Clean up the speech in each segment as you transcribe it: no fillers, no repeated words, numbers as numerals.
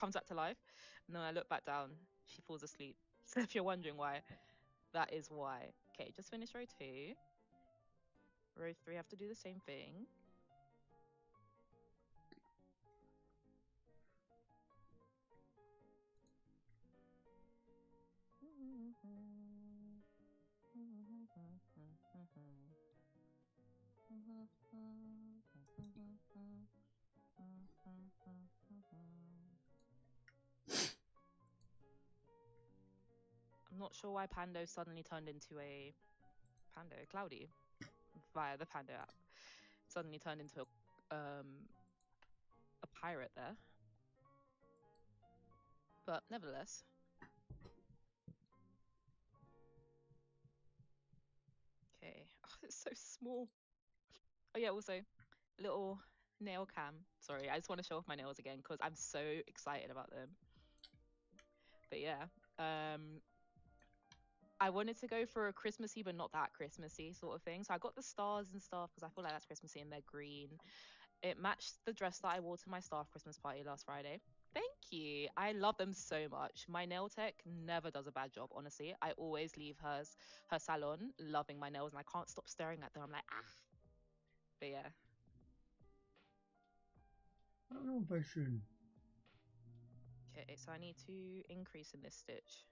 comes back to life. And then I look back down, she falls asleep. So if you're wondering why, that is why. Okay, just finish row 2. Row 3, have to do the same thing. I'm not sure why Pando suddenly turned into a Cloudy via the Pando app. Suddenly turned into a pirate there. But nevertheless. Okay. Oh, it's so small. Oh yeah, also little nail cam. Sorry, I just want to show off my nails again because I'm so excited about them. But yeah, I wanted to go for a Christmassy but not that Christmassy sort of thing. So I got the stars and stuff because I feel like that's Christmassy and they're green. It matched the dress that I wore to my staff Christmas party last Friday. Thank you. I love them so much. My nail tech never does a bad job, honestly. I always leave her salon loving my nails and I can't stop staring at them. I'm like, ah. But yeah. I don't know if I should. Okay, so I need to increase in this stitch.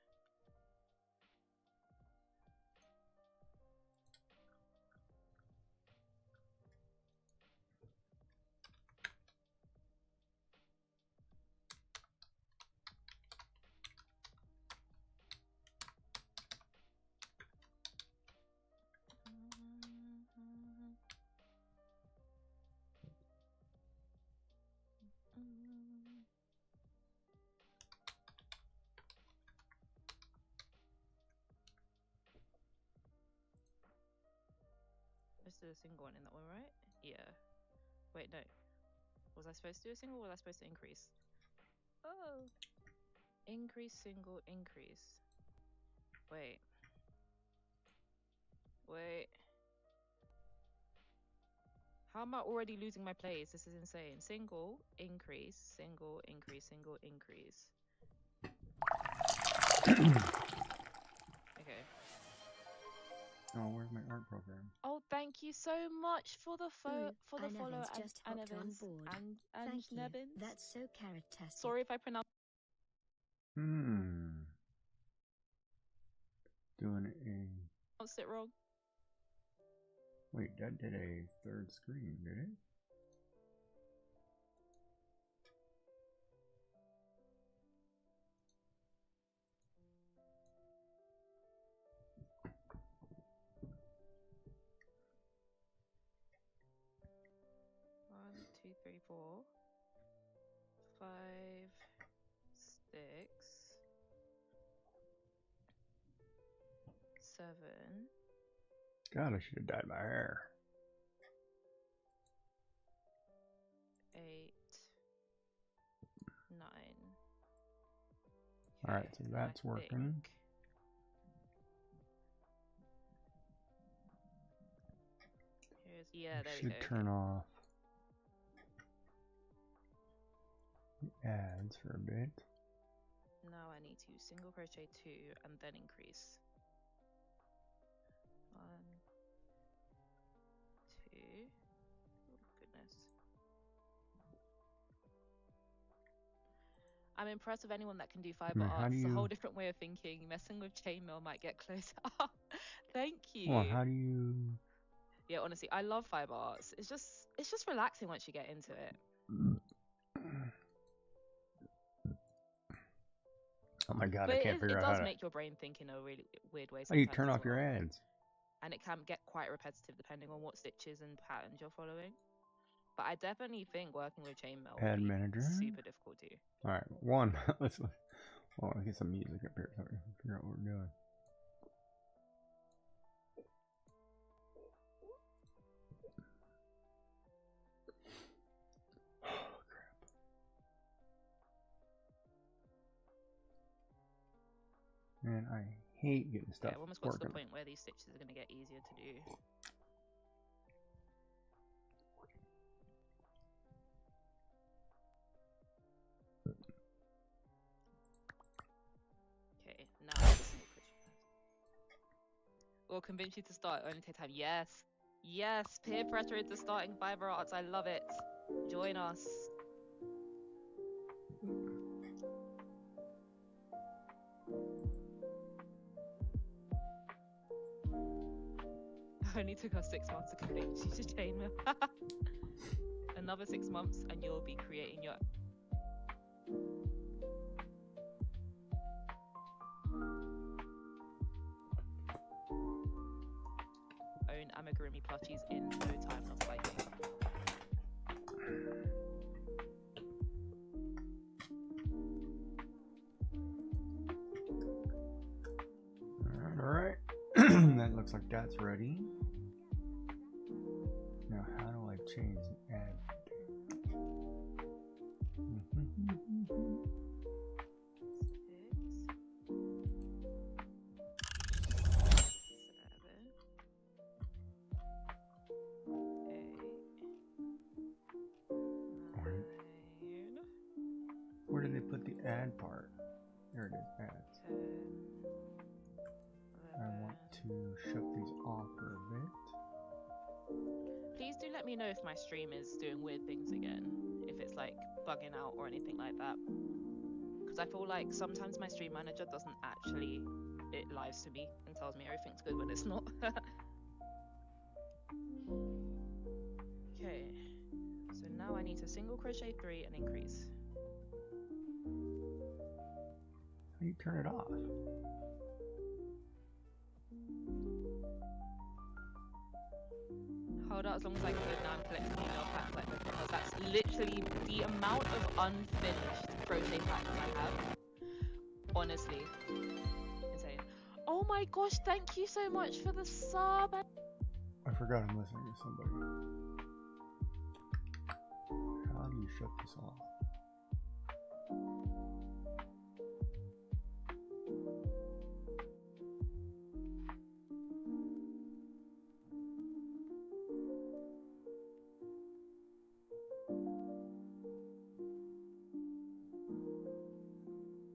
Let's do a single one in that one, right? Yeah. Wait, no. Was I supposed to do a single or was I supposed to increase? Oh. Increase, single, increase. Wait. Wait. How am I already losing my place? This is insane. Single, increase, single, increase, single, increase. Okay. Oh, where's my art program? Oh, thank you so much for the follow just and hopped on Evans board. and Thank you. Nevins. That's so carrot-tastic. Sorry if I pronounce. Doing it in. It wrong. Wait, that did a third screen, did it? One, two, three, 4, 5, 6, 7. God, I should have dyed my hair. 8, 9. All right, so that's working. Yeah, there should we go. Turn off the ads for a bit. Now I need to single crochet 2 and then increase. 1, 2. Oh, goodness. I'm impressed with anyone that can do fiber art. It's a whole different way of thinking. Messing with chainmail might get closer. Thank you. Well, how do you? Yeah, honestly, I love fiber arts. It's just relaxing once you get into it. Oh my god, I can't figure out how to... It does make your brain think in a really weird way sometimes. How do you turn off your ads? And it can get quite repetitive depending on what stitches and patterns you're following. But I definitely think working with chainmail Ad manager super difficult too. All right, let's get some music up here so we can figure out what we're doing. Oh crap! Man, I hate getting stuff. Yeah, almost got to the point where these stitches are going to get easier to do. will convince you to start. Only take time. Yes. Yes. Peer pressure into starting fiber arts. I love it. Join us. Only took us 6 months to convince you to chain me. Another 6 months and you'll be creating your own amigurumi plushies in no time, most likely. Alright. That looks like that's ready. Now, how do I change the ad? Where did they put the ad part? There it is, ads. 10, I want to shut these off for a bit. Please do let me know if my stream is doing weird things again, if it's like bugging out or anything like that. Because I feel like sometimes my stream manager doesn't actually, it lies to me and tells me everything's good when it's not. Okay, so now I need to single crochet 3 and increase. How do you turn it off? Hold out as long as I could. Now I'm collecting email packs like this because that's literally the amount of unfinished crochet packs I have. Honestly, insane. Oh my gosh, thank you so much for the sub. I forgot I'm listening to somebody. How do you shut this off?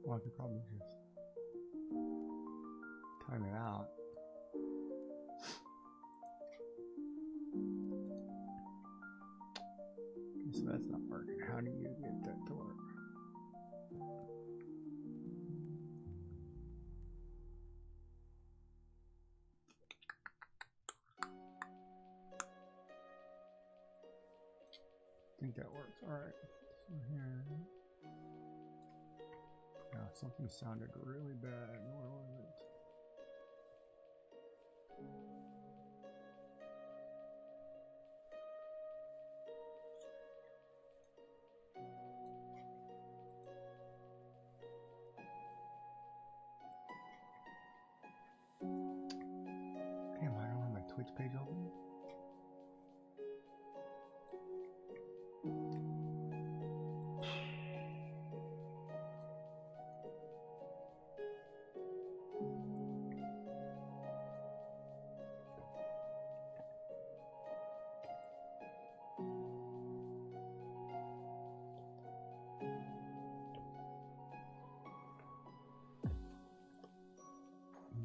Well, I could probably just time it out. So that's not working. How do you get that to work? I think that works. Alright. So here. Now something sounded really bad. Where was it? Damn, I don't have my Twitch page open.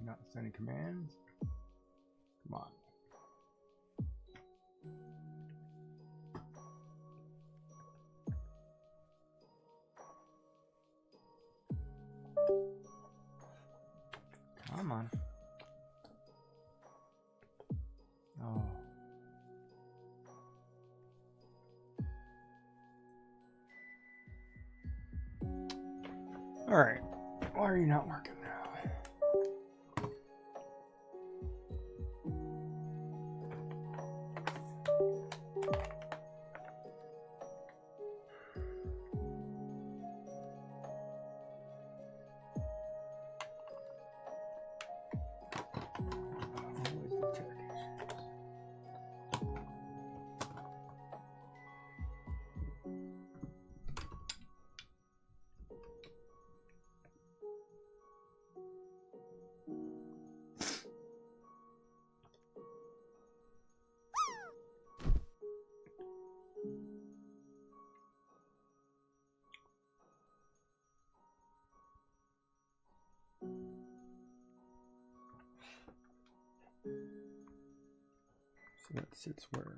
Not sending commands. Come on. Come on. Oh. All right. Why are you not working now? So that sits where?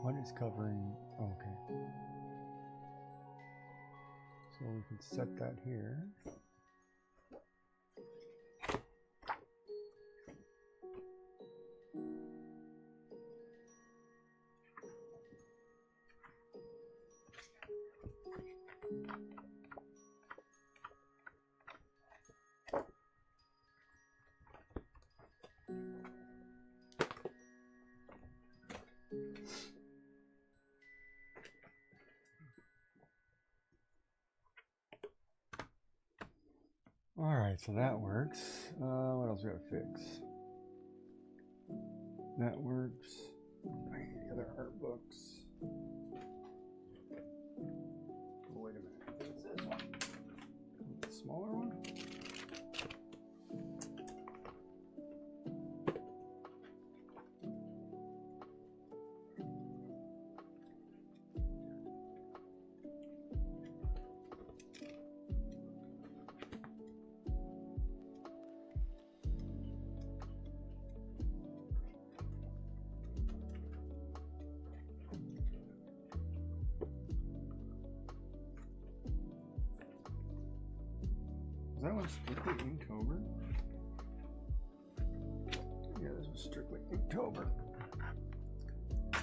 What is covering? Oh, okay. So we can set that here. Alright, so that works. What else we gotta fix? That works. I need the other art books. Oh, wait a minute. What's this one? The smaller one? Is that one strictly Inktober? Yeah, this was strictly Inktober. I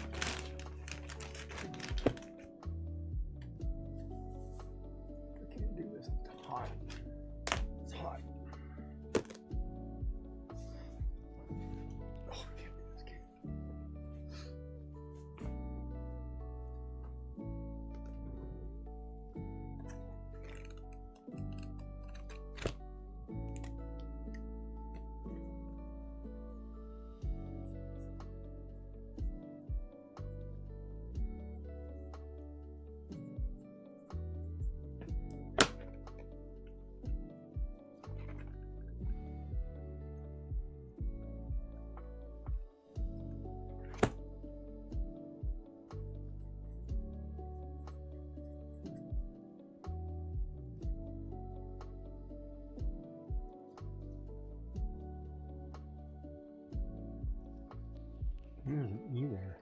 can't do this. It's hot. It's hot. Oh, I can't do this. Either.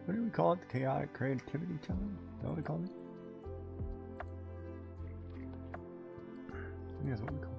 What do we call it? The chaotic creativity challenge? Is that what we call it? I think that's what we call it.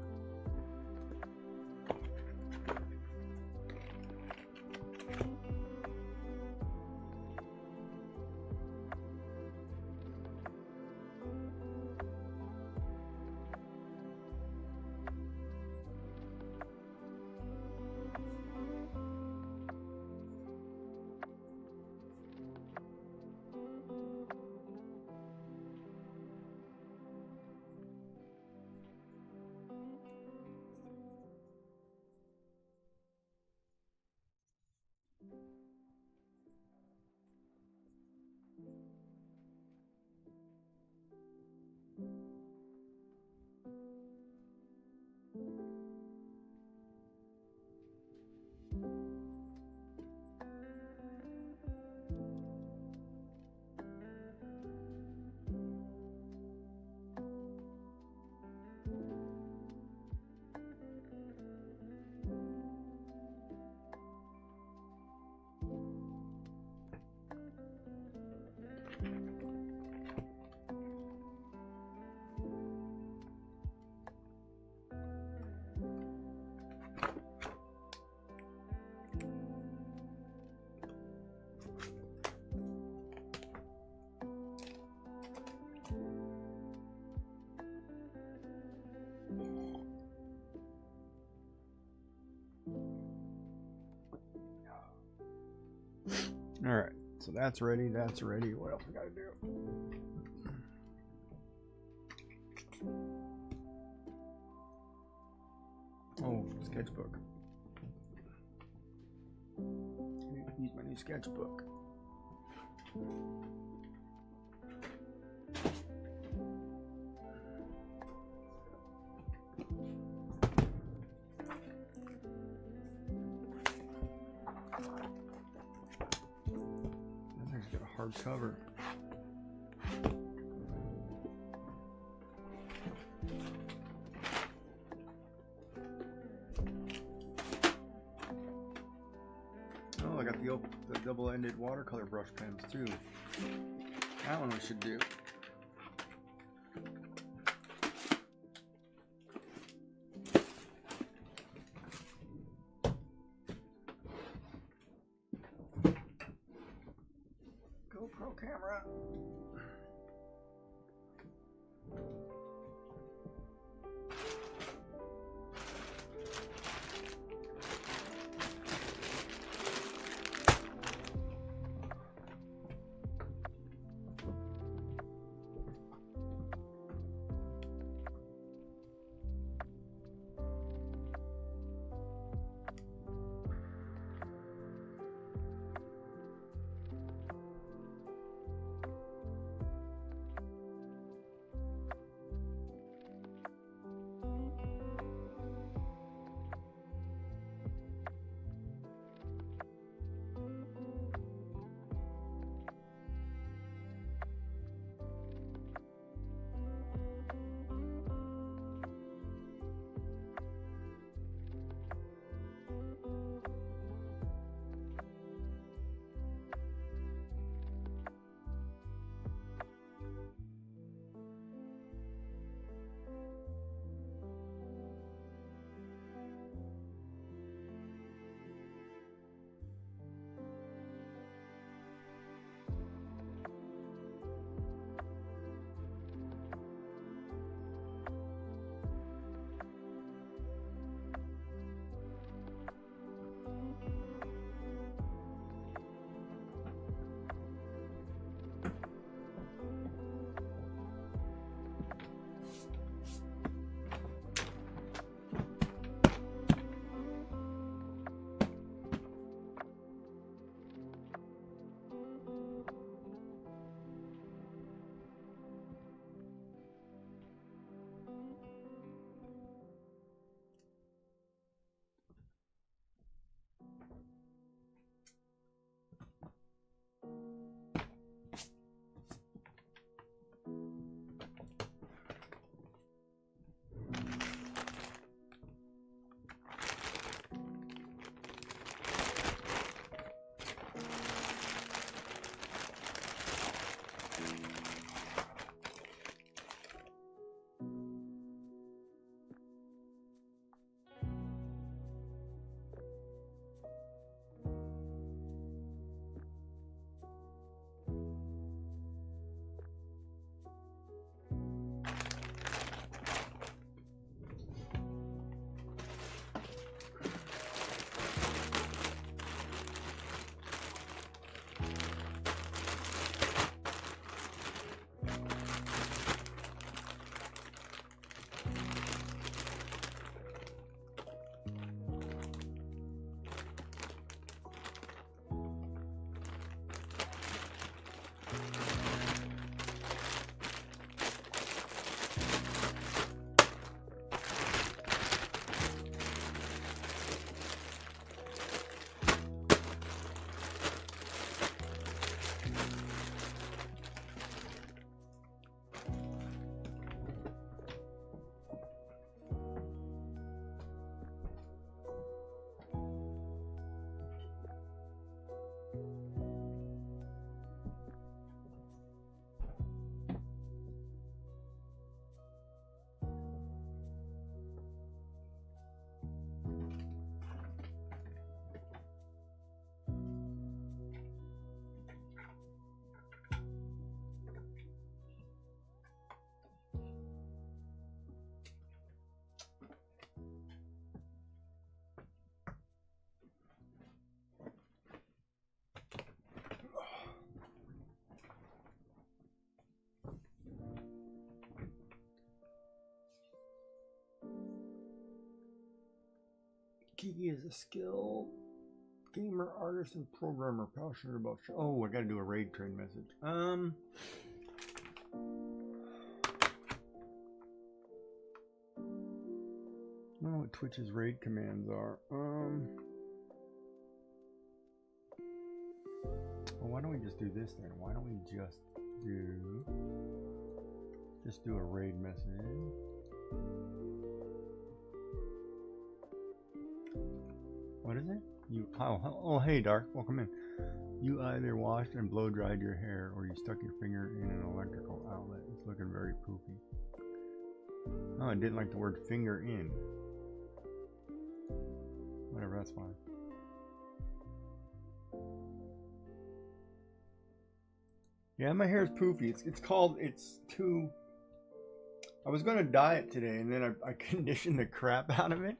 So that's ready. That's ready. What else we gotta do? Oh, sketchbook. Use my new sketchbook. That thing's got a hard cover. Oh, I got the double-ended watercolor brush pens too. That one we should do. GoPro camera. Kiki is a skilled gamer, artist, and programmer passionate about. Oh, I gotta do a raid train message. I don't know what Twitch's raid commands are. Well, why don't we just do this then? Why don't we just do a raid message? What is it? Oh, hey, Dark. Welcome in. You either washed and blow dried your hair or you stuck your finger in an electrical outlet. It's looking very poopy. Oh, I didn't like the word finger in. Whatever, that's fine. Yeah, my hair is poofy. It's too... I was going to dye it today, and then I conditioned the crap out of it.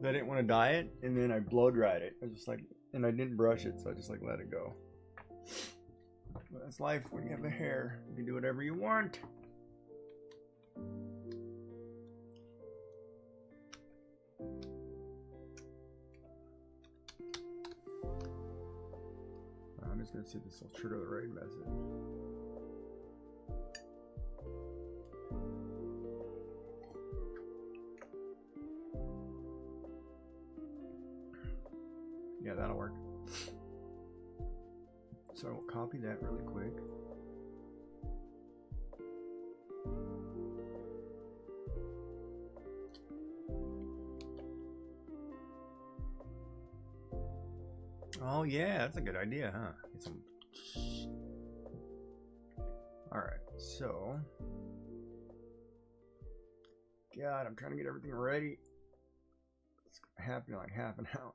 I didn't want to dye it, and then I blow dried it. I was just like, and I didn't brush it, so I just like let it go. But that's life when you have a hair. You can do whatever you want. I'm just going to see if this will trigger the raid message. Yeah, that'll work. So I'll copy that really quick. Oh yeah, that's a good idea, huh? Get some... Alright, so... God, I'm trying to get everything ready. It's gonna happen in like half an hour.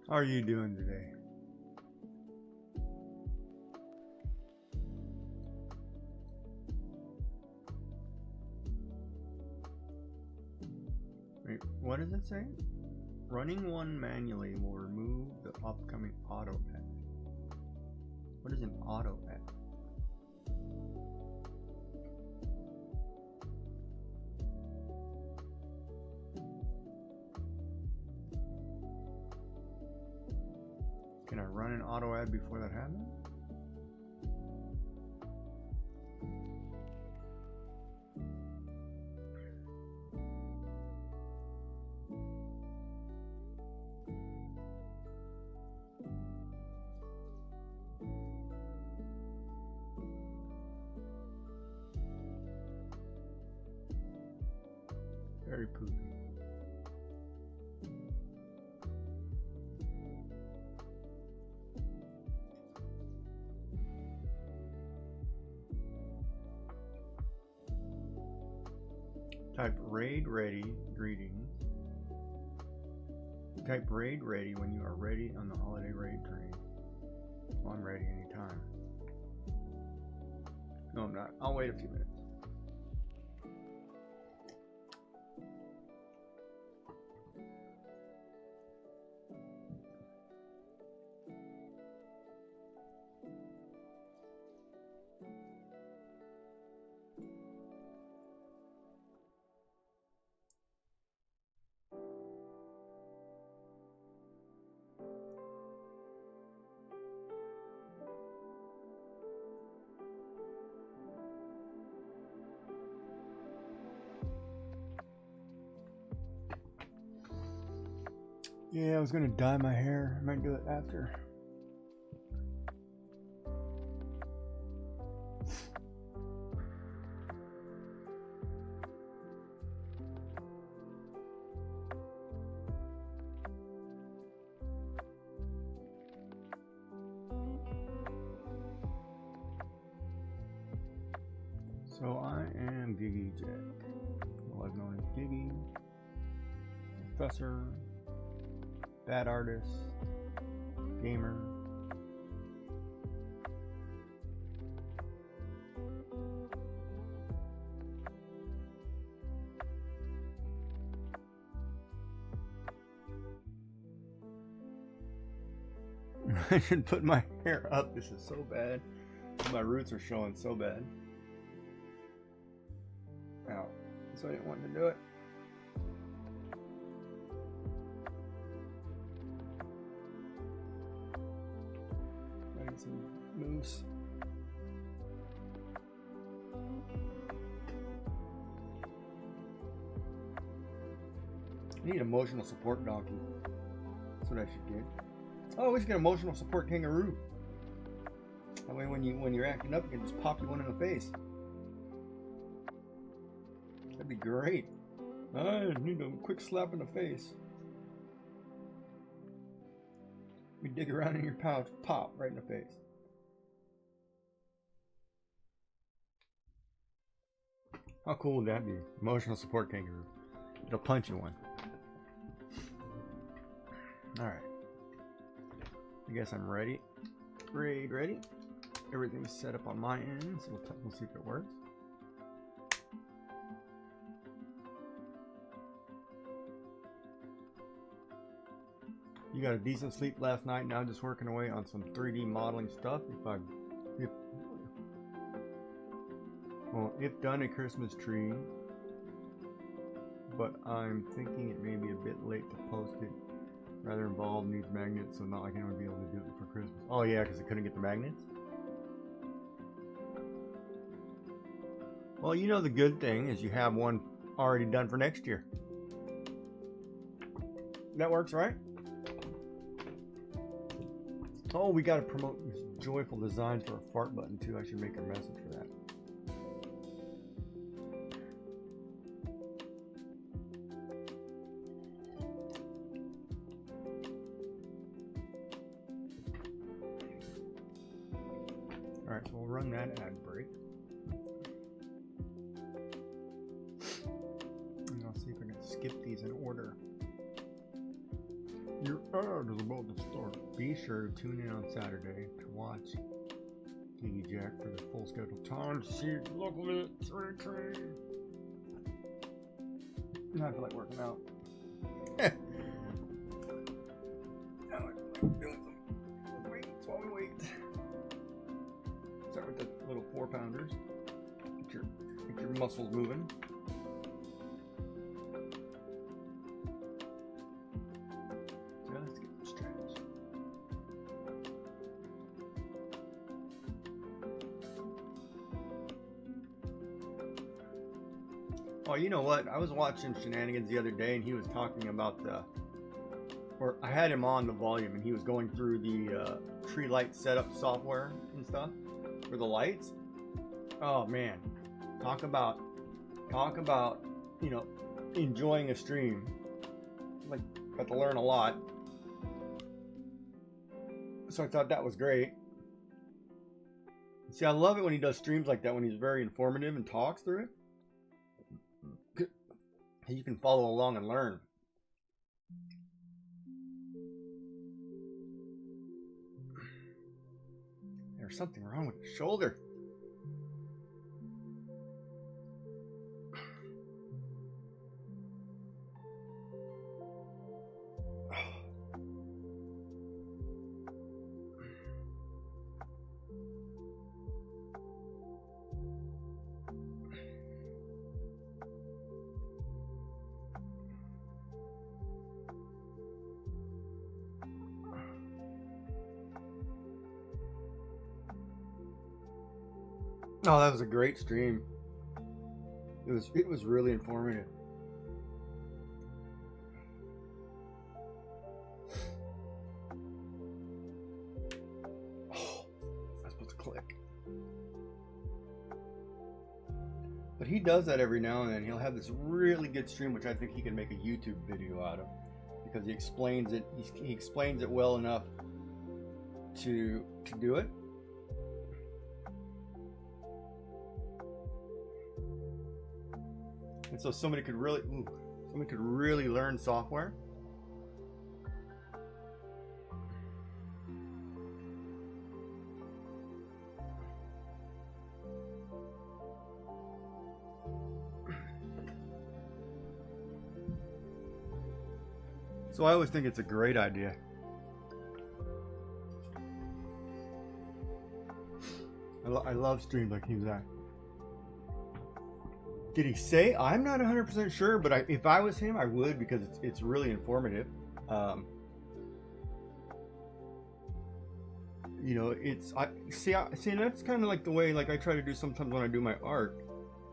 How are you doing today? Wait, what does it say? Running one manually will remove the upcoming auto add. What is an auto add? Can I run an auto ad before that happens? Very poopy. Type raid ready greetings. Type raid ready when you are ready on the holiday raid train. Well, I'm ready anytime. No, I'm not. I'll wait a few minutes. Yeah, I was gonna dye my hair. I might do it after. So I am Giggy Jack, otherwise known as Giggy, professor, bad artist, gamer. I should put my hair up. This is so bad. My roots are showing so bad. Ow. So I didn't want to do it. I need some moose. I need an emotional support donkey. That's what I should get. Oh, we should get an emotional support kangaroo. That way when you're acting up, you can just pop you one in the face. That'd be great. I need a quick slap in the face. You dig around in your pouch, pop right in the face. How cool would that be? Emotional support kangaroo. It'll punch you one. Alright. I guess I'm ready. Ready. Everything's set up on my end, so we'll see if it works. You got a decent sleep last night. Now just working away on some 3D modeling stuff. If done a Christmas tree, but I'm thinking it may be a bit late to post it. Rather involved, needs magnets, so not like anyone would be able to do it for Christmas. Oh yeah, because I couldn't get the magnets. Well, you know the good thing is you have one already done for next year. That works, right? Oh, we got to promote this joyful design for a fart button too. I should make a message for that. Alright, so we'll run that ad break. And I'll see if I can skip these in order. Your ad is about to start. Be sure to tune in on Saturday to watch TV Jack for the full schedule time to see local trade. Now I feel like working out. Now I feel like doing some weights while we wait. Start with the little 4-pounders. Get your muscles moving. Oh, you know what? I was watching Shenanigans the other day, and he was talking about or I had him on the volume, and he was going through the tree light setup software and stuff for the lights. Oh man, talk about enjoying a stream. Like, got to learn a lot. So I thought that was great. See, I love it when he does streams like that, when he's very informative and talks through it. You can follow along and learn. There's something wrong with his shoulder. Oh, that was a great stream. It was really informative. Oh, I'm supposed to click. But he does that every now and then. He'll have this really good stream, which I think he can make a YouTube video out of, because he explains it. He explains it well enough to do it. And so somebody could really learn software. So I always think it's a great idea. I love streams like he's at. Did he say? I'm not 100% sure, but if I was him, I would, because it's really informative. You know, see that's kind of like the way I try to do sometimes when I do my art.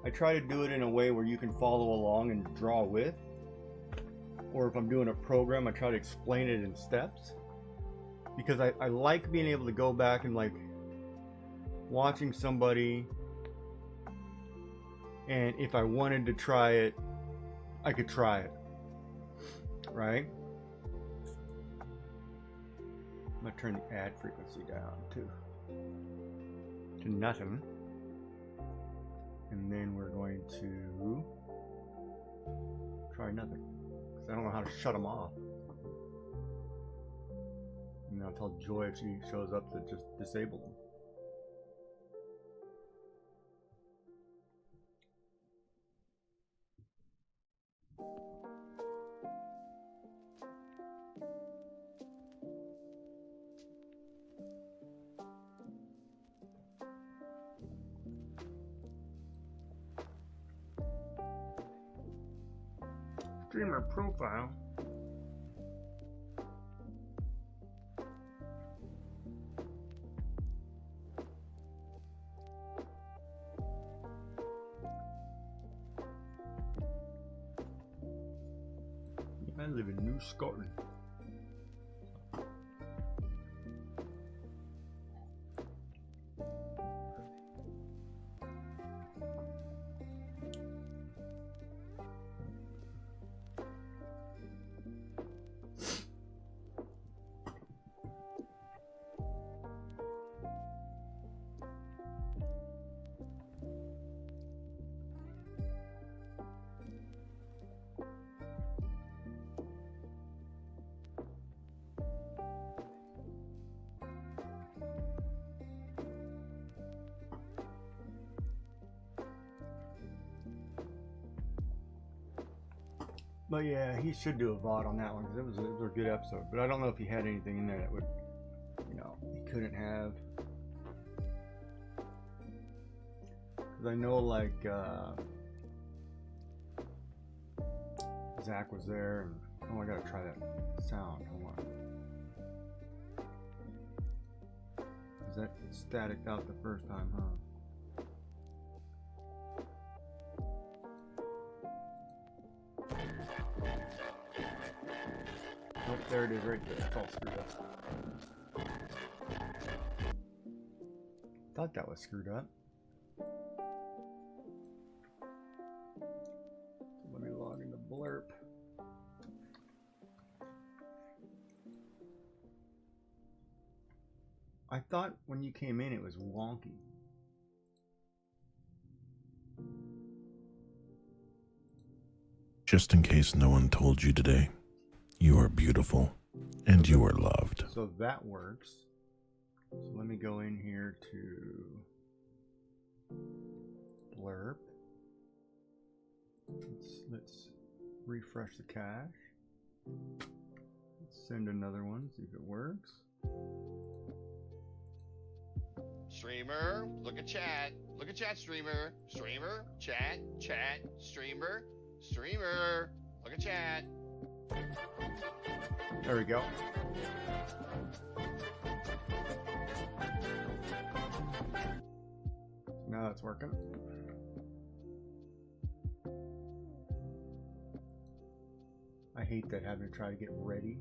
I try to do it in a way where you can follow along and draw with. Or if I'm doing a program, I try to explain it in steps. Because I like being able to go back and like watching somebody, and if I wanted to try it, I could try it, right? I'm gonna turn the ad frequency down to nothing, and then we're going to try nothing, because I don't know how to shut them off. And I'll tell Joy if she shows up to just disable them. Streamer profile. I live in New Scotland. But yeah, he should do a VOD on that one, because it was a good episode. But I don't know if he had anything in there that would, you know, he couldn't have. Because I know, like, Zach was there, and oh, I gotta try that sound. Hold on. Is that staticked out the first time, huh? Oh, there it is right there. It's all screwed up. Thought that was screwed up. Let me log into Blurp. I thought when you came in it was wonky. Just in case no one told you today, you are beautiful and you are loved. So that works. So let me go in here to Blurp. Let's refresh the cache. Let's send another one, see if it works. Streamer, look at chat. Look at chat, streamer. Streamer, chat, chat, streamer, streamer. Look at chat. There we go. Now it's working. I hate that, having to try to get ready.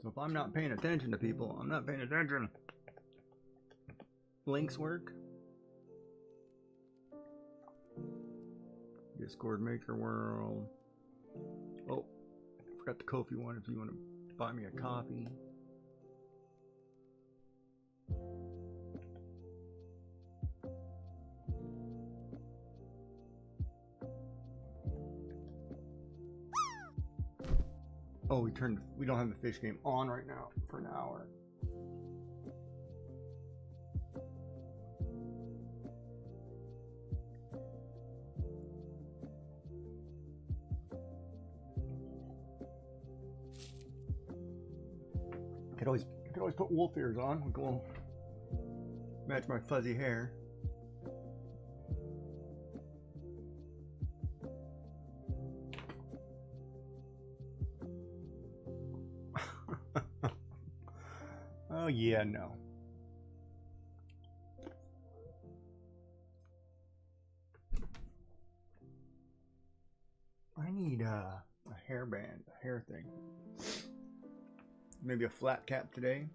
So if I'm not paying attention to people, I'm not paying attention. Links work. Discord Maker World. Oh, I forgot the Ko-fi one if you want to buy me a copy. Oh, we don't have the fish game on right now for an hour. could always put wolf ears on. Go match my fuzzy hair. Oh yeah, no. I need a hairband, a hair thing. Maybe a flat cap today.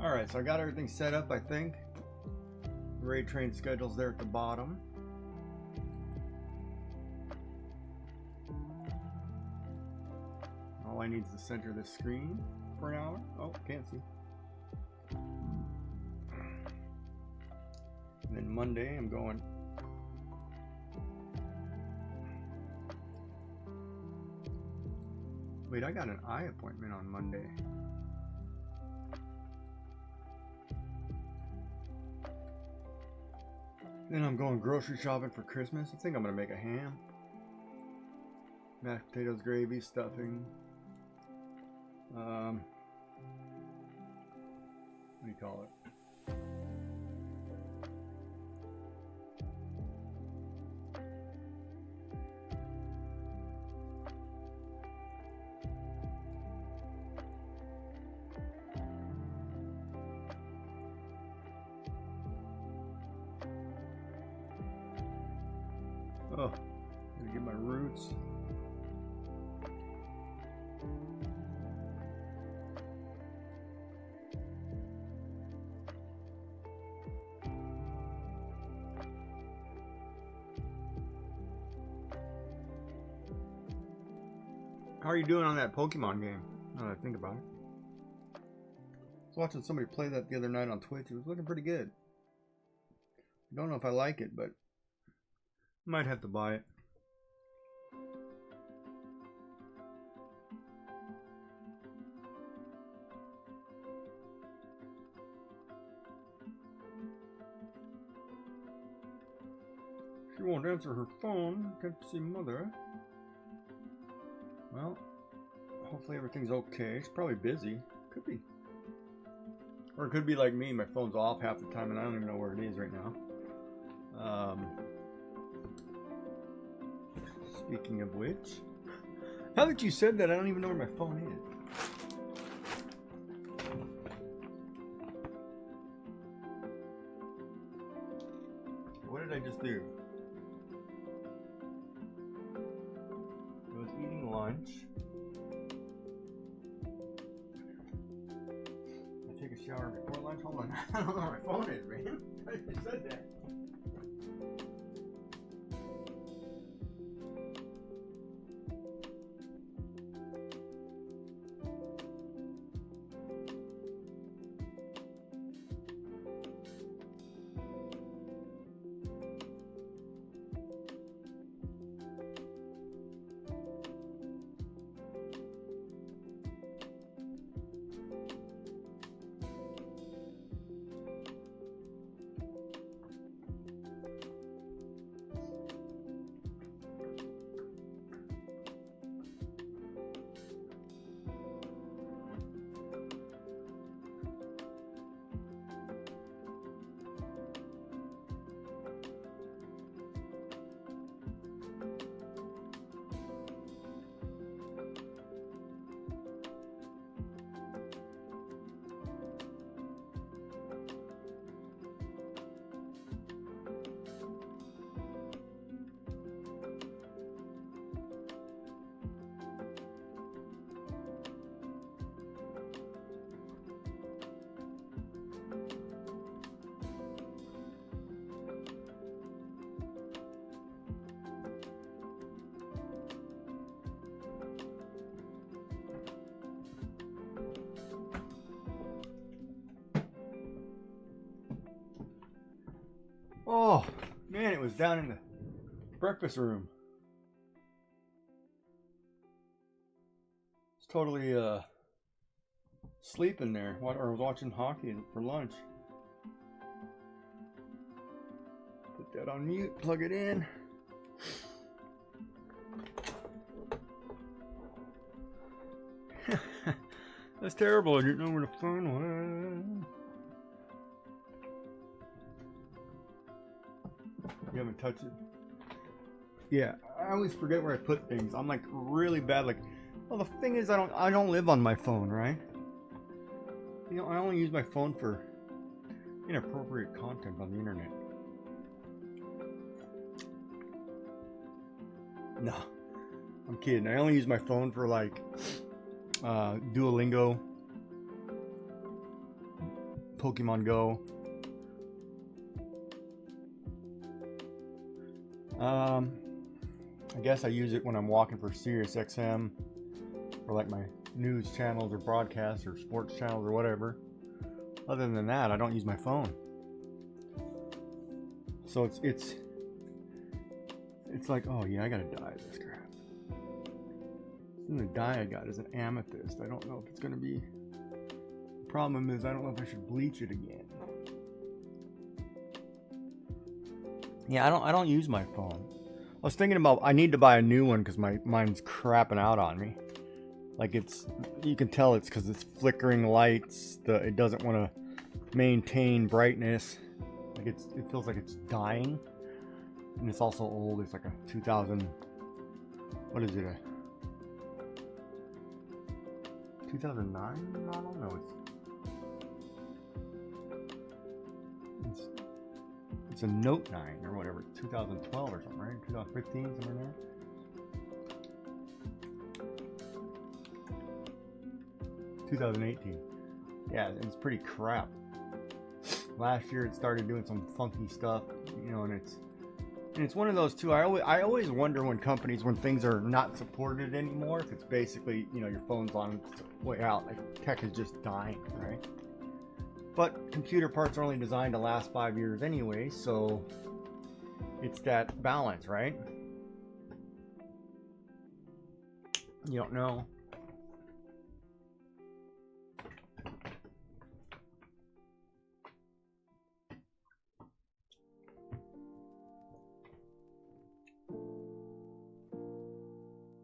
Alright, so I got everything set up, I think. Raid train schedule's there at the bottom. All I need is the center of the screen for an hour. Oh, can't see. And then Monday, I'm going. Wait, I got an eye appointment on Monday. Then I'm going grocery shopping for Christmas. I think I'm gonna make a ham. Mashed potatoes, gravy, stuffing. What do you call it? Oh, gotta get my roots. How are you doing on that Pokemon game? Now that I think about it. I was watching somebody play that the other night on Twitch. It was looking pretty good. I don't know if I like it, but might have to buy it. She won't answer her phone. Can't see mother. Well, hopefully everything's okay. She's probably busy. Could be. Or it could be like me. My phone's off half the time and I don't even know where it is right now. Speaking of which, now that you said that, I don't even know where my phone is. What did I just do? I was eating lunch. I take a shower before lunch. Hold on, I don't know where my phone is, man. I just said that. Oh, man, it was down in the breakfast room. It's totally sleeping there. Or I was watching hockey for lunch. that on mute, plug it in. That's terrible. I didn't know where the phone was. You haven't touched it? Yeah, I always forget where I put things. I'm like really bad. Like, well, the thing is, I don't live on my phone, right? You know, I only use my phone for inappropriate content on the internet. No, I'm kidding. I only use my phone for like Duolingo, Pokemon Go. I guess I use it when I'm walking for Sirius XM or like my news channels or broadcasts or sports channels or whatever. Other than that, I don't use my phone. So it's like, oh yeah, I gotta dye this crap. And the dye I got is an amethyst. I don't know if it's gonna be. The problem is I don't know if I should bleach it again. Yeah, I don't use my phone. I was thinking about I need to buy a new one because mine's crapping out on me. Like you can tell it's because it's flickering lights. It doesn't want to maintain brightness. Like it feels like it's dying, and it's also old. It's like a 2000. What is it? A 2009 model? No, it's a Note 9 or whatever, 2012 or something, right? 2015, something like that. 2018. Yeah, it's pretty crap. Last year it started doing some funky stuff, you know, and it's one of those too. I always wonder when things are not supported anymore, if it's basically, you know, your phone's on its way out, like tech is just dying, right? But computer parts are only designed to last 5 years anyway, so it's that balance, right? You don't know.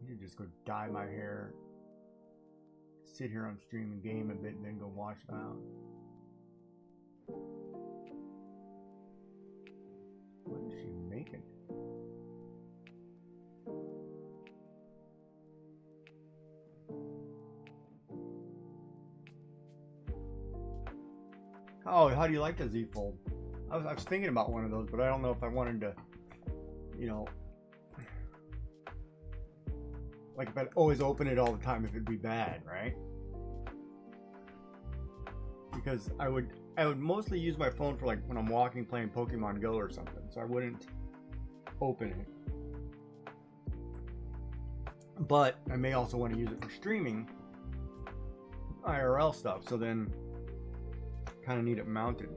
You could just go dye my hair, sit here on stream and game a bit, and then go wash it out. What is she making? Oh, how do you like the Z Fold? I was thinking about one of those, but I don't know if I wanted to, you know, like if I'd always open it all the time, if it'd be bad, right? Because I would mostly use my phone for like when I'm walking playing Pokemon Go or something, so I wouldn't open it. But I may also want to use it for streaming IRL stuff, so then kind of need it mounted.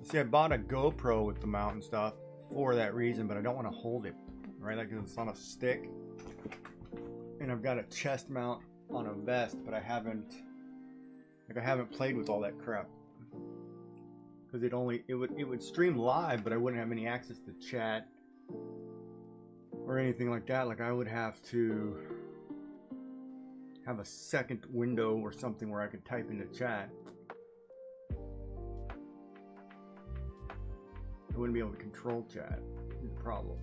See, I bought a GoPro with the mount and stuff for that reason, but I don't want to hold it, right? Like it's on a stick, and I've got a chest mount on a vest, but I haven't played with all that crap because it would stream live, but I wouldn't have any access to chat or anything like that. Like I would have to have a second window or something where I could type into chat. I wouldn't be able to control chat. Is the problem.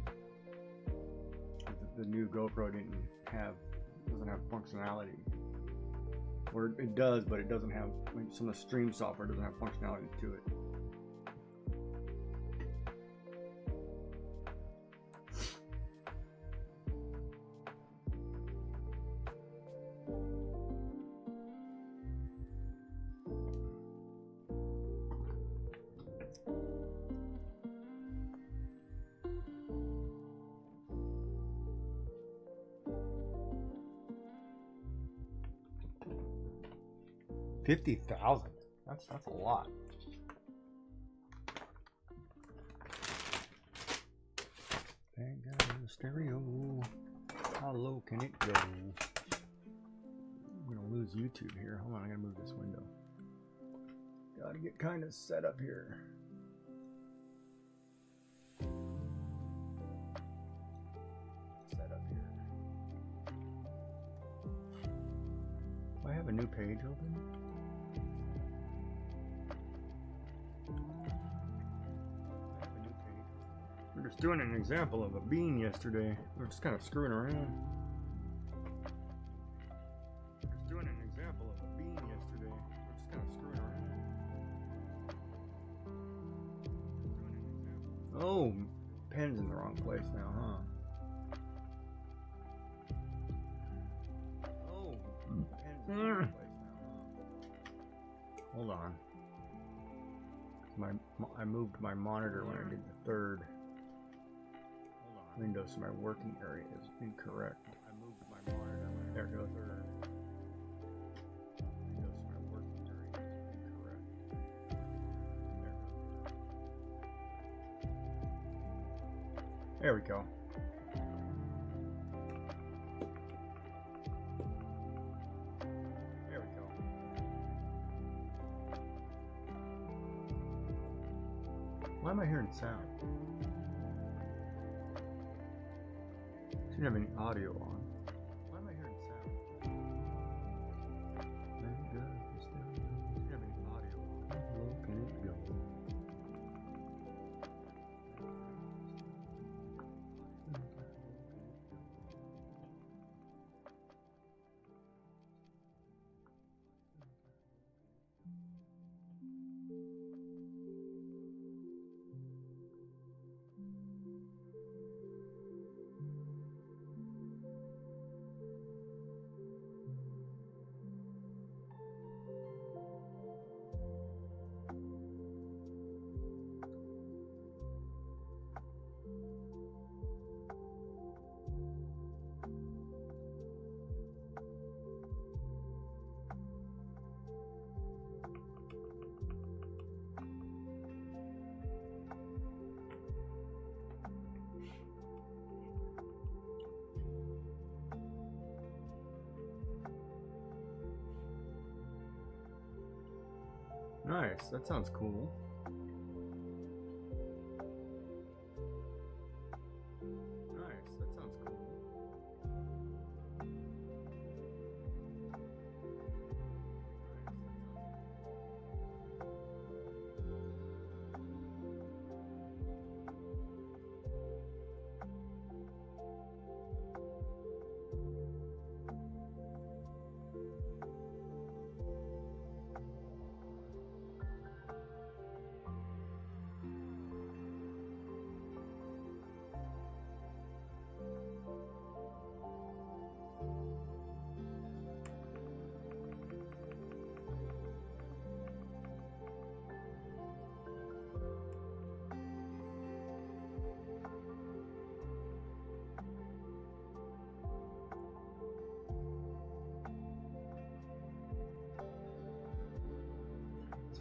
The new GoPro doesn't have functionality, or it does, but it doesn't have, like, some of the stream software doesn't have functionality to it. $50,000. That's a lot. Thank God for the stereo. How low can it go? I'm gonna lose YouTube here. Hold on, I gotta move this window. Gotta get kind of set up here. Set up here. Do I have a new page open? We're just doing an example of a bean yesterday. We're just kind of screwing around. We're just doing an example of a bean yesterday. We're just kind of screwing around. Oh, pen's in the wrong place now, huh? Oh, pen's in the wrong place now, huh? Hold on. I moved my monitor when I did the third. Window, so my working area is incorrect. I moved my monitor. There it goes. Window, so my working area is incorrect. There we go. There we go. Why am I hearing sound? Shouldn't have any audio on. Why am I hearing sound? There you go. Shouldn't have any audio on. Where can it go? Nice, that sounds cool. Nice, that sounds cool.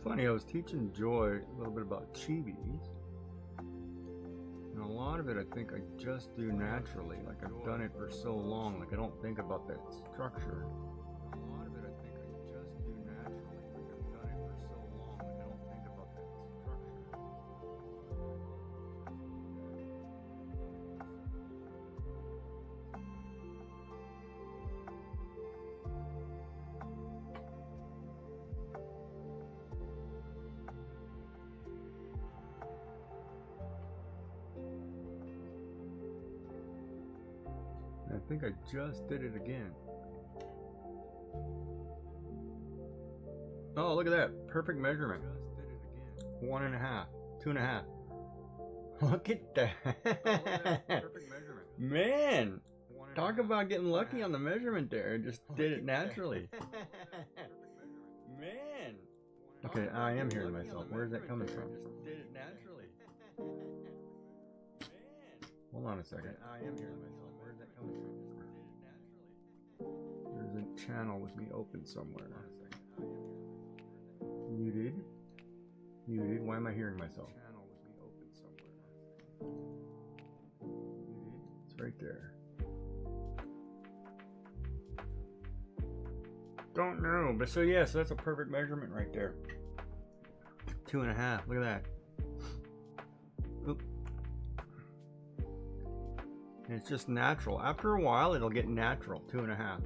Funny, I was teaching Joy a little bit about chibis, and a lot of it I think I just do naturally, like I've done it for so long, like I don't think about that structure. A lot of it I think I just do naturally, like I've done it for so long, like I don't think about that structure. I think I just did it again. Oh, look at that. Perfect measurement. Just did it again. 1.5. 2.5. Look at that. Oh, look at that. Perfect measurement. Man. Talk about getting lucky on the measurement there. Just did it naturally. Man. Okay, I am hearing myself. Where's that coming from? Just did it naturally. Man. Hold on a second. I am hearing myself. Where's that coming from? There's a channel with me open somewhere. Muted. Muted. Why am I hearing myself? Channel with me open somewhere. Muted. It's right there. Don't know, but so yeah, so that's a perfect measurement right there. 2.5. Look at that. Oop. And it's just natural. After a while, it'll get natural. 2.5.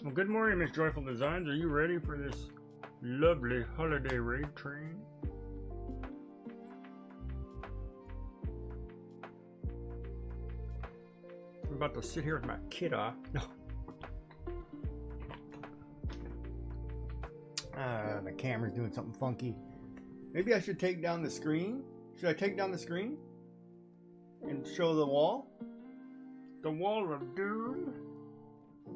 Well, good morning, Miss Joyful Designs. Are you ready for this lovely holiday raid train? I'm about to sit here with my kid off. No. The camera's doing something funky. Maybe I should take down the screen. Should I take down the screen and show the wall? The wall of doom?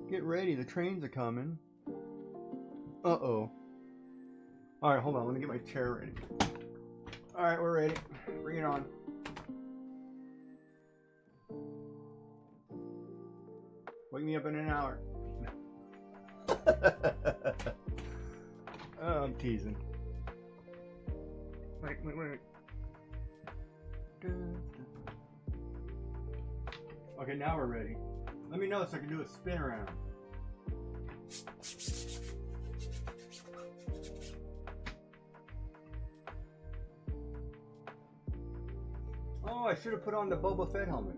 Get ready, the trains are coming. Uh-oh. Alright, hold on, let me get my chair ready. Alright, we're ready. Bring it on. Wake me up in an hour. Oh, I'm teasing. Wait. Okay, now we're ready. Let me know so I can do a spin around. Oh, I should have put on the Boba Fett helmet.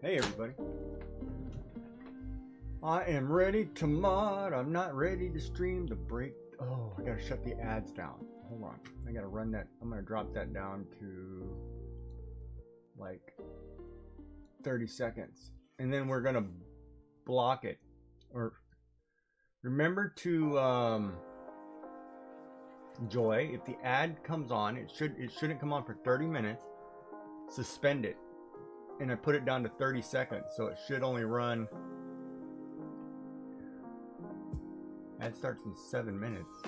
Hey everybody. I am ready to mod. I'm not ready to stream the break. Oh, I gotta shut the ads down. Hold on. I gotta run that. I'm gonna drop that down to like 30 seconds. And then we're gonna block it. Or remember to Joy, if the ad comes on, it shouldn't come on for 30 minutes. Suspend it. And I put it down to 30 seconds, so it should only run. Ad starts in 7 minutes.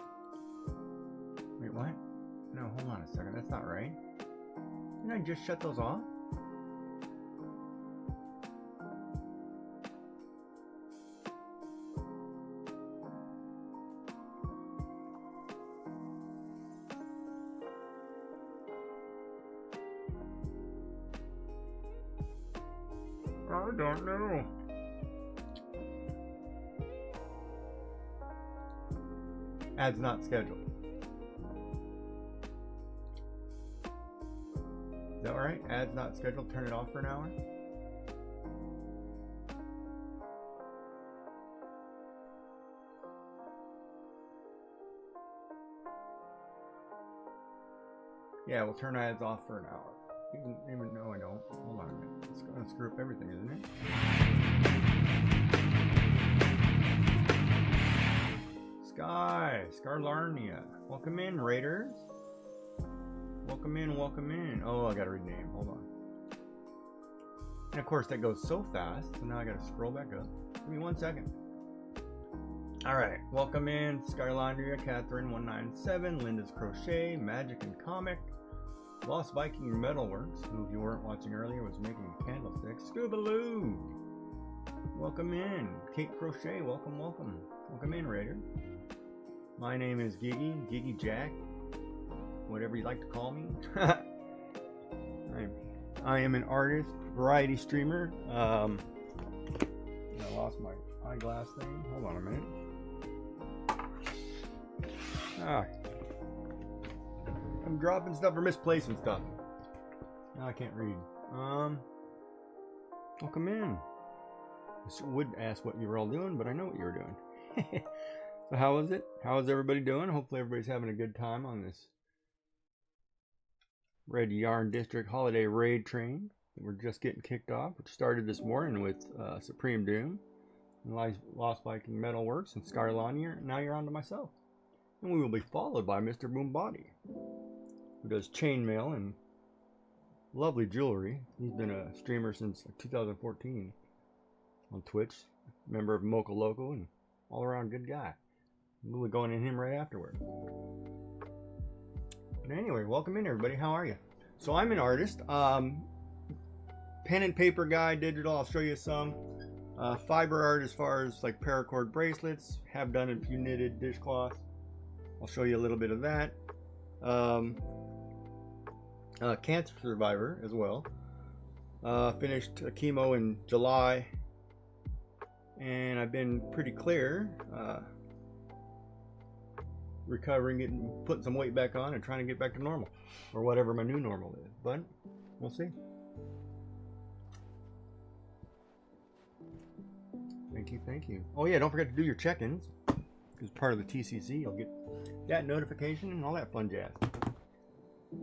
Wait, what? No, hold on a second. That's not right. Didn't I just shut those off? I don't know. Ads not scheduled. Is that alright? Ads not scheduled. Turn it off for an hour. Yeah, we'll turn ads off for an hour. Even though I don't. Hold on a minute. It's going to screw up everything, isn't it? Scarlarnia. Welcome in, Raiders. Welcome in, welcome in. Oh, I gotta rename. Hold on. And of course, that goes so fast. So now I gotta scroll back up. Give me 1 second. Alright. Welcome in, Scarlarnia, Catherine197, Linda's Crochet, Magic and Comic, Lost Viking Metalworks, who, if you weren't watching earlier, was making candlesticks. Scoobaloo! Welcome in. Kate Crochet, welcome, welcome. Welcome in, Raider. My name is Giggy Jack, whatever you like to call me. I am an artist, variety streamer. I lost my eyeglass thing. Hold on a minute. I'm dropping stuff or misplacing stuff. Now I can't read. Welcome in. I would ask what you were all doing, but I know what you were doing. So how is it? How is everybody doing? Hopefully everybody's having a good time on this Red Yarn District holiday raid train that we're just getting kicked off, which started this morning with Supreme Doom and Lost Viking Metalworks and Scarlarnia. Now you're on to myself. And we will be followed by Mr. Boombody, who does chainmail and lovely jewelry. He's been a streamer since 2014 on Twitch, member of Mocha Loco, and all around good guy. We'll be going in him right afterward. But anyway, welcome in everybody. How are you? So I'm an artist, pen and paper guy, digital. I'll show you some fiber art as far as like paracord bracelets. Have done a few knitted dishcloths. I'll show you a little bit of that. Cancer survivor as well. Finished chemo in July. and I've been pretty clear, recovering it and putting some weight back on and trying to get back to normal, or whatever my new normal is, but we'll see. Thank you. Oh yeah, don't forget to do your check-ins, because part of the TCC, you'll get that notification and all that fun jazz.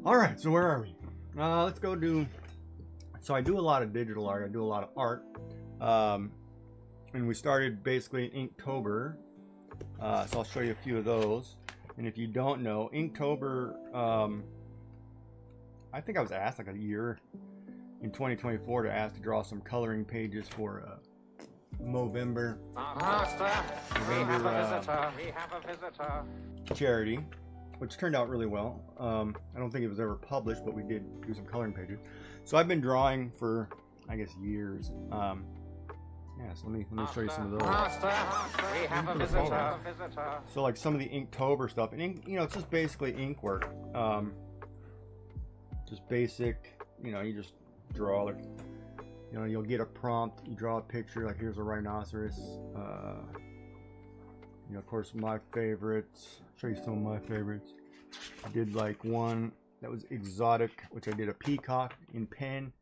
All right, so where are we? Let's go do. So I do a lot of digital art. I do a lot of art, and we started basically in Inktober. So I'll show you a few of those. And if you don't know, Inktober, I think I was asked like a year in 2024 to ask to draw some coloring pages for Movember. Master, we have a visitor. Charity, which turned out really well. I don't think it was ever published, but we did do some coloring pages. So I've been drawing for, I guess, years. Yeah, so let me show you some of those. Master, we have a visitor. So like some of the Inktober stuff, and ink, you know, it's just basically ink work. Just basic, you know, you just draw like, you know, you'll get a prompt, you draw a picture, like here's a rhinoceros. You know, of course, my favorites. Show you some of my favorites. I did like one that was exotic, which I did a peacock in pen.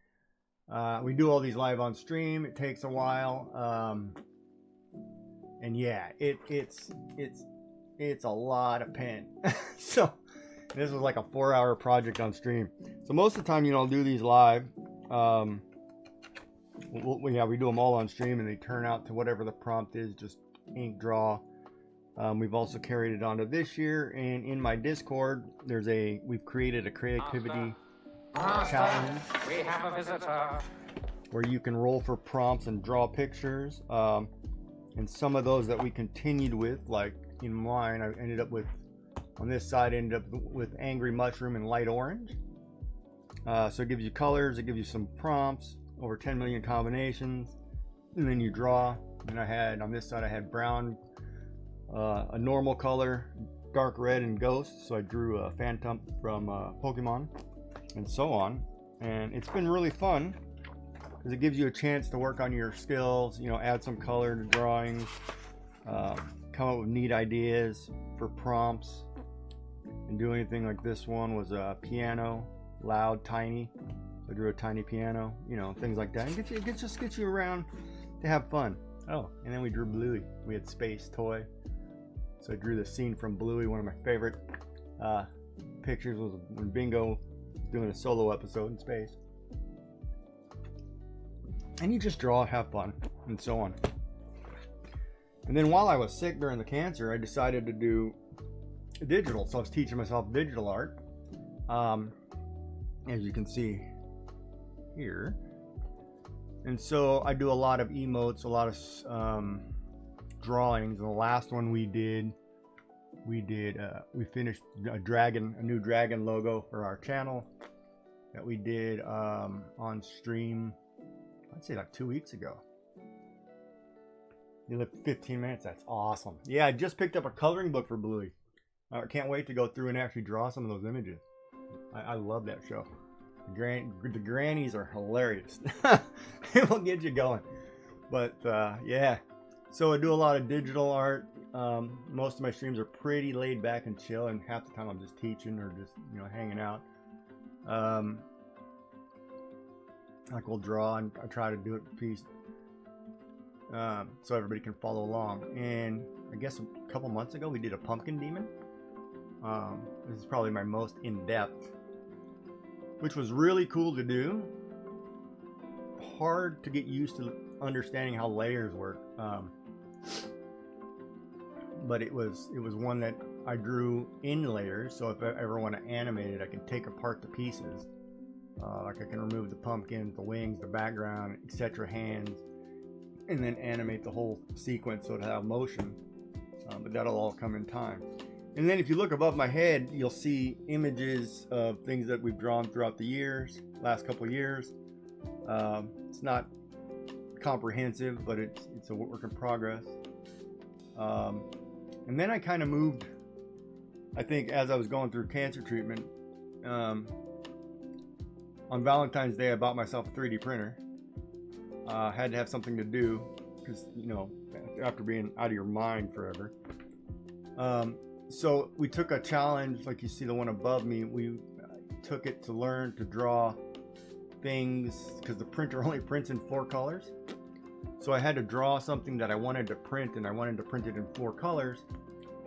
We do all these live on stream. It takes a while, and yeah, it's a lot of pen. So this was like a 4-hour project on stream. So most of the time, you know, I'll do these live. We do them all on stream, and they turn out to whatever the prompt is, just ink draw. We've also carried it onto this year, and in my Discord, we've created a creativity challenge. We have a visitor. Where you can roll for prompts and draw pictures. And some of those that we continued with, like in mine, I ended up with, on this side, with Angry Mushroom and Light Orange. So it gives you colors, it gives you some prompts, over 10 million combinations, and then you draw. And I had, on this side, I had brown, a normal color, dark red, and ghost. So I drew a Phantom from Pokemon, and so on. And it's been really fun, because it gives you a chance to work on your skills, you know, add some color to drawings, come up with neat ideas for prompts, and do anything like this one was a piano, loud, tiny. I drew a tiny piano, you know, things like that. And it just gets you around to have fun. Oh, and then we drew Bluey. We had Space Toy. So I drew the scene from Bluey. One of my favorite pictures was when Bingo was doing a solo episode in space. And you just draw, have fun, and so on. And then while I was sick during the cancer, I decided to do digital. So I was teaching myself digital art. As you can see here. And so I do a lot of emotes, a lot of drawings. And the last one we finished a new dragon logo for our channel that we did on stream, I'd say like 2 weeks ago. You lived 15 minutes. That's awesome. Yeah, I just picked up a coloring book for Bluey. I can't wait to go through and actually draw some of those images. I love that show. The grannies are hilarious. It will get you going. But yeah, so I do a lot of digital art. Most of my streams are pretty laid back and chill, and half the time I'm just teaching or just, you know, hanging out. Like we'll draw, and I try to do it piece so everybody can follow along. And I guess a couple months ago we did a pumpkin demon. This is probably my most in-depth, which was really cool to do. Hard to get used to understanding how layers work, but it was one that I drew in layers. So if I ever want to animate it, I can take apart the pieces. Like I can remove the pumpkins, the wings, the background, etc., hands, and then animate the whole sequence so it'll have motion. But that'll all come in time. And then if you look above my head, you'll see images of things that we've drawn throughout the years, last couple of years. It's not comprehensive, but it's a work in progress. And then I kind of moved, I think, as I was going through cancer treatment. On Valentine's Day, I bought myself a 3D printer. Had to have something to do because after being out of your mind forever. So we took a challenge, like you see the one above me. We took it to learn to draw things because the printer only prints in 4 colors. So I had to draw something that I wanted to print, and I wanted to print it in 4 colors.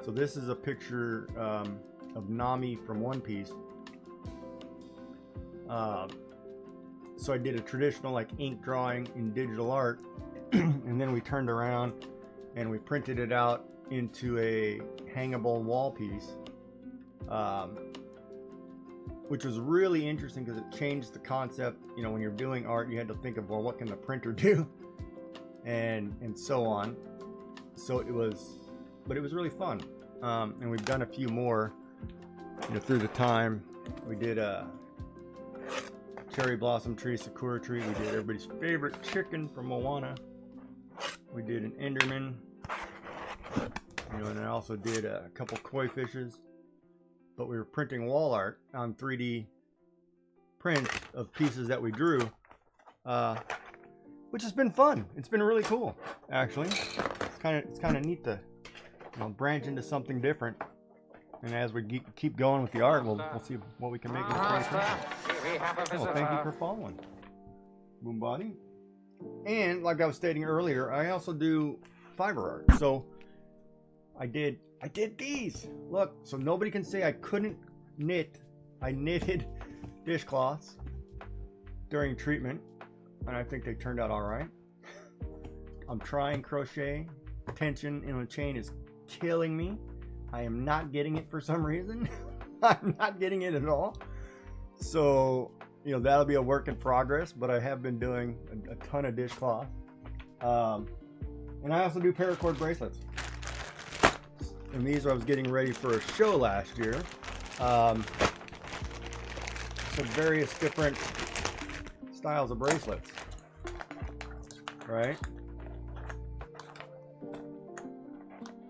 So this is a picture of Nami from One Piece. So I did a traditional like ink drawing in digital art, and then we turned around and we printed it out into a hangable wall piece, which was really interesting because it changed the concept. When you're doing art, you had to think of, well, what can the printer do, and so on. So it was really fun, and we've done a few more through the time. We did a cherry blossom tree, sakura tree. We did everybody's favorite chicken from Moana. We did an Enderman, and I also did a couple koi fishes. But we were printing wall art on 3D prints of pieces that we drew, which has been fun. It's been really cool, actually. It's kind of neat to branch into something different. And as we keep going with the art, we'll see what we can make in 2020. Oh, thank you for following, Boombody. And like I was stating earlier, I also do fiber art. So I did these. Look, so nobody can say I couldn't knit. I knitted dishcloths during treatment, and I think they turned out all right. I'm trying crochet. Tension in the chain is killing me. I am not getting it for some reason. I'm not getting it at all. So, that'll be a work in progress, but I have been doing a ton of dishcloth. And I also do paracord bracelets. And these I was getting ready for a show last year. Some various different styles of bracelets. Right?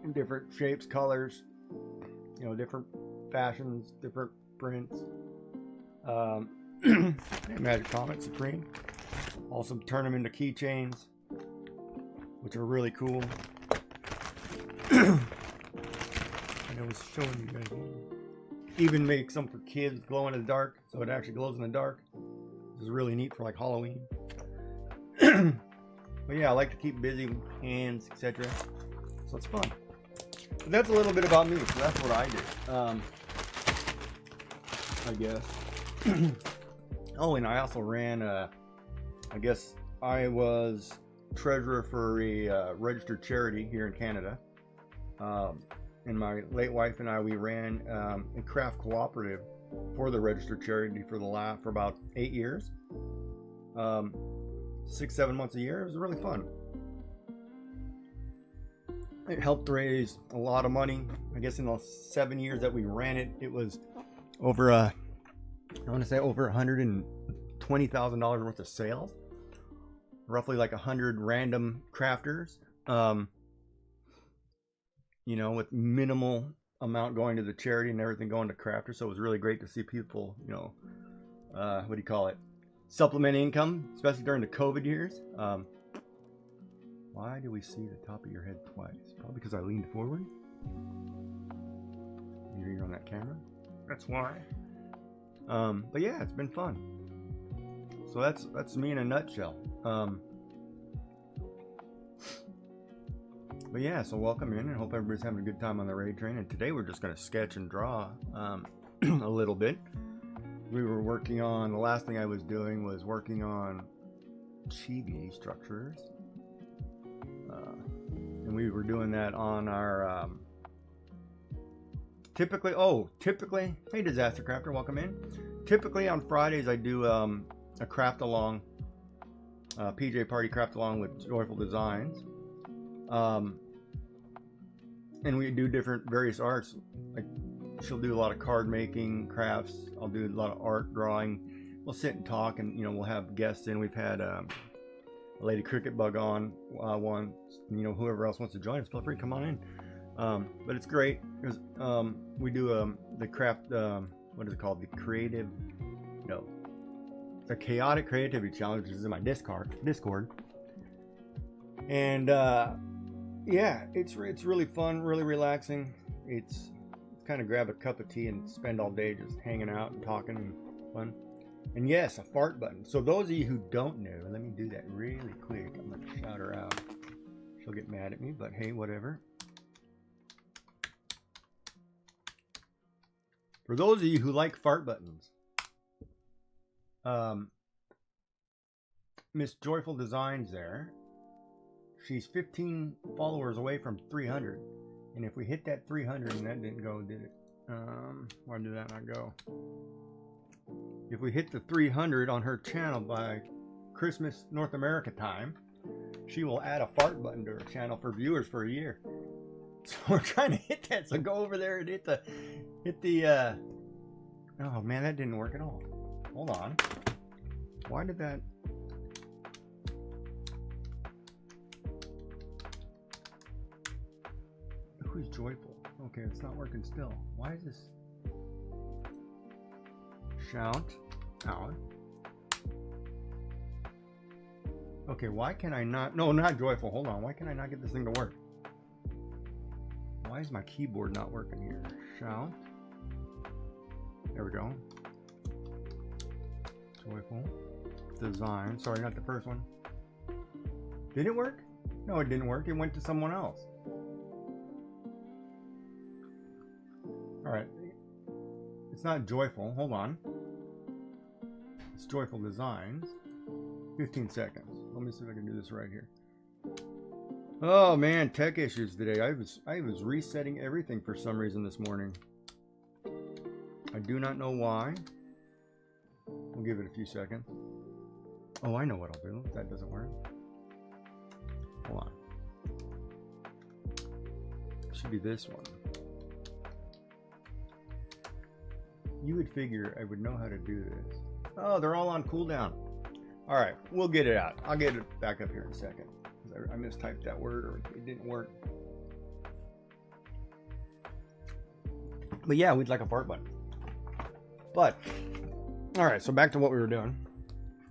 In different shapes, colors, different fashions, different prints. Magic Comet Supreme. Also turn them into keychains, which are really cool. I was showing you guys one. Even make some for kids, glow in the dark, so it actually glows in the dark. This is really neat for like Halloween. But yeah, I like to keep busy hands, etc. So it's fun. But that's a little bit about me. So that's what I do. I guess. Oh, and I also ran. I guess I was treasurer for a registered charity here in Canada. And my late wife and I, we ran a craft cooperative for the registered charity for about 8 years. 6-7 months a year. It was really fun. It helped raise a lot of money. I guess in the 7 years that we ran it, it was over I want to say over $120,000 worth of sales. Roughly like 100 random crafters. With minimal amount going to the charity and everything going to crafters. So it was really great to see people, what do you call it? Supplement income, especially during the COVID years. Why do we see the top of your head twice? Probably because I leaned forward. You're on that camera. That's why. But yeah, it's been fun. So that's me in a nutshell. But yeah, so welcome in and hope everybody's having a good time on the raid train. And today we're just going to sketch and draw a little bit. We were working on, the last thing I was doing was working on chibi structures. And we were doing that on our, typically, hey Disaster Crafter, welcome in. Typically on Fridays I do a craft along, PJ Party craft along with Joyful Designs. And we do different various arts. Like she'll do a lot of card making crafts. I'll do a lot of art drawing. We'll sit and talk, and we'll have guests in. We've had a Lady Cricket Bug on once. Whoever else wants to join us, feel free to come on in. But it's great because we do the craft. What is it called? The creative. The chaotic creativity challenge is in my Discord. And yeah, it's really fun, really relaxing. It's kind of grab a cup of tea and spend all day just hanging out and talking and fun. And yes, a fart button. So those of you who don't know, let me do that really quick. I'm gonna shout her out. She'll get mad at me, but hey, whatever. For those of you who like fart buttons, Miss Joyful Designs there, she's 15 followers away from 300. And if we hit that 300, and that didn't go, did it? Why did that not go? If we hit the 300 on her channel by Christmas North America time, she will add a fart button to her channel for viewers for a year. So we're trying to hit that. So go over there and hit the oh man, that didn't work at all. Hold on. Why did that? Who's Joyful? Okay, it's not working still. Why is this? Shout out. Okay, why can I not? No, not Joyful. Hold on. Why can I not get this thing to work? Why is my keyboard not working here? Shout. There we go. Joyful Design. Sorry, not the first one. Did it work? No, it didn't work. It went to someone else. Alright. It's not Joyful. Hold on. It's Joyful Designs. 15 seconds. Let me see if I can do this right here. Oh man, tech issues today. I was resetting everything for some reason this morning. I do not know why. We'll give it a few seconds. Oh, I know what I'll do if that doesn't work. Hold on. It should be this one. You would figure I would know how to do this. Oh, they're all on cooldown. Alright, we'll get it out. I'll get it back up here in a second. I mistyped that word or it didn't work. But yeah, we'd like a fart button. But, alright, so back to what we were doing.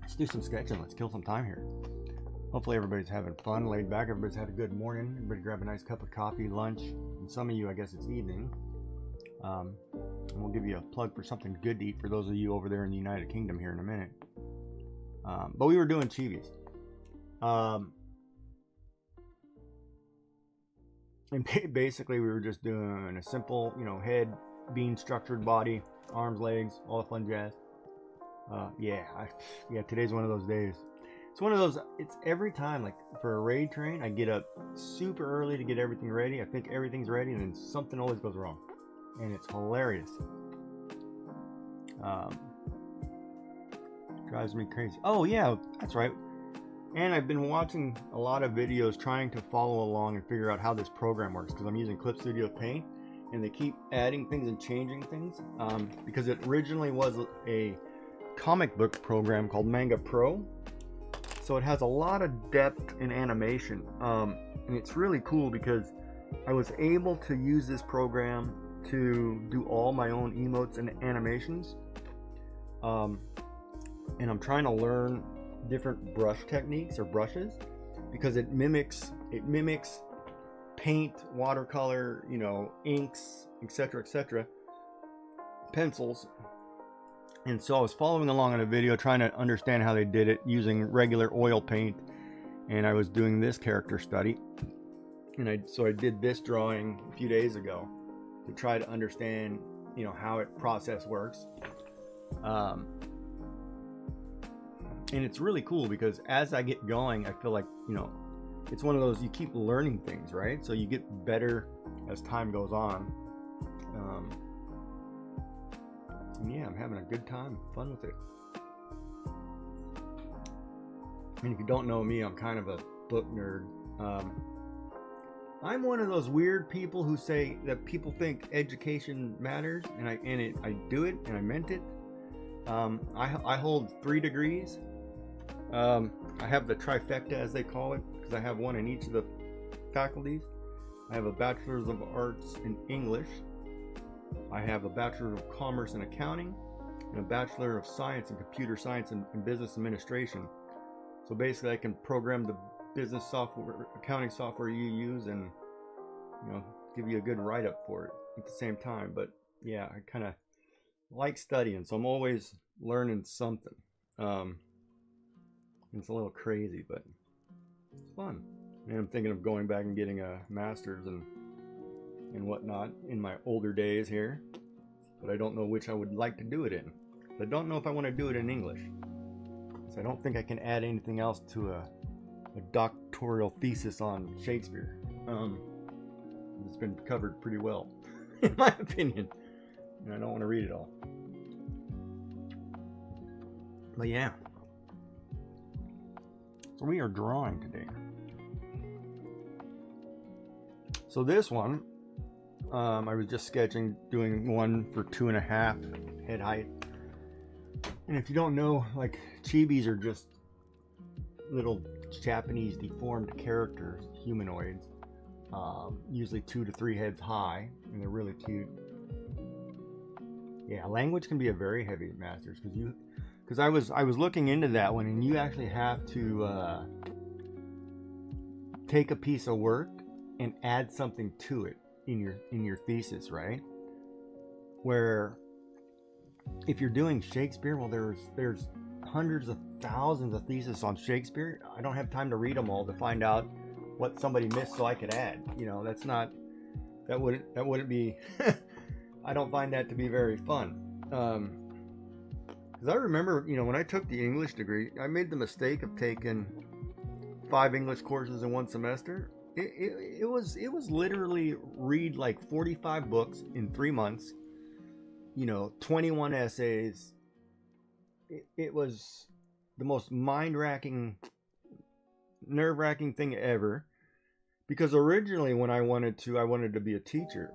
Let's do some sketching. Let's kill some time here. Hopefully everybody's having fun, laid back. Everybody's had a good morning. Everybody grab a nice cup of coffee, lunch. And some of you, I guess it's evening. And we'll give you a plug for something good to eat for those of you over there in the United Kingdom here in a minute. But we were doing chivis. And basically we were just doing a simple, head, bean structured body, arms, legs, all the fun jazz. Yeah, today's one of those days. It's one of those, it's every time, like for a raid train, I get up super early to get everything ready. I think everything's ready and then something always goes wrong. And it's hilarious. Drives me crazy. Oh yeah, that's right. And I've been watching a lot of videos trying to follow along and figure out how this program works because I'm using Clip Studio Paint and they keep adding things and changing things because it originally was a comic book program called Manga Pro, so it has a lot of depth in animation, and it's really cool because I was able to use this program to do all my own emotes and animations, and I'm trying to learn different brush techniques or brushes because it mimics paint, watercolor, inks, etc., pencils. And so I was following along on a video trying to understand how they did it using regular oil paint, and I was doing this character study, and so I did this drawing a few days ago to try to understand how it process works. And it's really cool because as I get going, I feel like, it's one of those, you keep learning things, right? So you get better as time goes on. And yeah, I'm having a good time, fun with it. And if you don't know me, I'm kind of a book nerd. I'm one of those weird people who say that people think education matters, and I do it, and I meant it. I hold 3 degrees. I have the trifecta, as they call it, because I have one in each of the faculties. I have a Bachelor's of Arts in English. I have a Bachelor of Commerce in Accounting, and a Bachelor of Science in Computer Science and Business Administration. So basically I can program the business software, accounting software you use, and give you a good write-up for it at the same time. But yeah, I kind of like studying, so I'm always learning something. It's a little crazy, but it's fun. And I'm thinking of going back and getting a master's and whatnot in my older days here, but I don't know which I would like to do it in. I don't know if I want to do it in English, so I don't think I can add anything else to a doctoral thesis on Shakespeare. It's been covered pretty well, in my opinion, and I don't want to read it all. But yeah, so we are drawing today. So this one, I was just sketching, doing one for 2.5 head height. And if you don't know, like, chibis are just little Japanese deformed characters, humanoids, usually 2 to 3 heads high, and they're really cute. Yeah, language can be a very heavy masters, because I was looking into that one, and you actually have to take a piece of work and add something to it in your thesis, right? Where if you're doing Shakespeare, well, there's hundreds of thousands of theses on Shakespeare. I don't have time to read them all to find out what somebody missed so I could add. That wouldn't be I don't find that to be very fun. Because I remember, when I took the English degree, I made the mistake of taking 5 English courses in one semester. It was literally read like 45 books in 3 months, 21 essays. It was the most mind-racking, nerve-wracking thing ever, because originally when I wanted to be a teacher.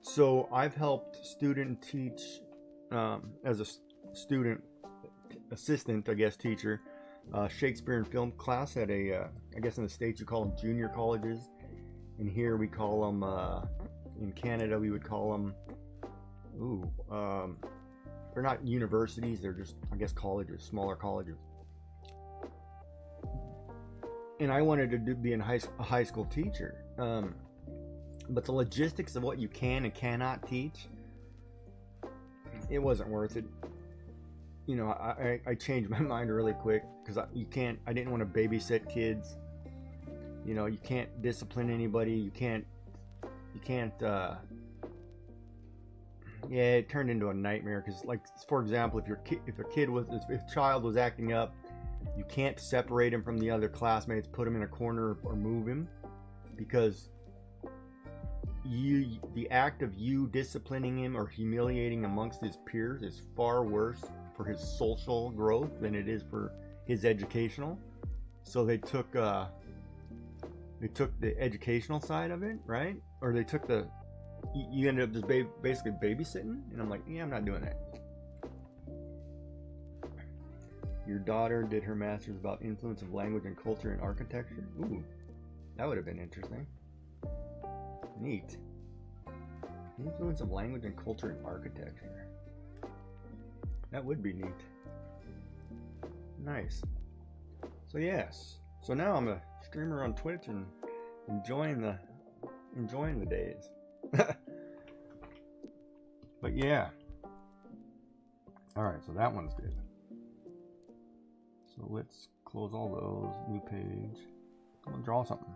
So I've helped student teach as a student assistant, I guess, teacher, Shakespeare and film class at I guess in the States you call them junior colleges, and here we call them, in Canada we would call them, they're not universities, they're just, I guess, colleges, smaller colleges. And I wanted to be a high school teacher, but the logistics of what you can and cannot teach, it wasn't worth it. I changed my mind really quick, because I didn't want to babysit kids. You can't discipline anybody. You can't yeah, it turned into a nightmare, because, like, for example, if a child was acting up, you can't separate him from the other classmates, put him in a corner, or move him, because the act of you disciplining him or humiliating amongst his peers is far worse for his social growth than it is for his educational. So they took the educational side of it, right? Or they took you ended up just basically babysitting, and I'm like, yeah, I'm not doing that. Your daughter did her master's about influence of language and culture in architecture. Ooh, that would have been interesting. Neat. Influence of language and culture in architecture. That would be neat. Nice. So yes. So now I'm a streamer on Twitch and enjoying the days. But yeah. Alright, so that one's good. So let's close all those. New page. I'm gonna draw something.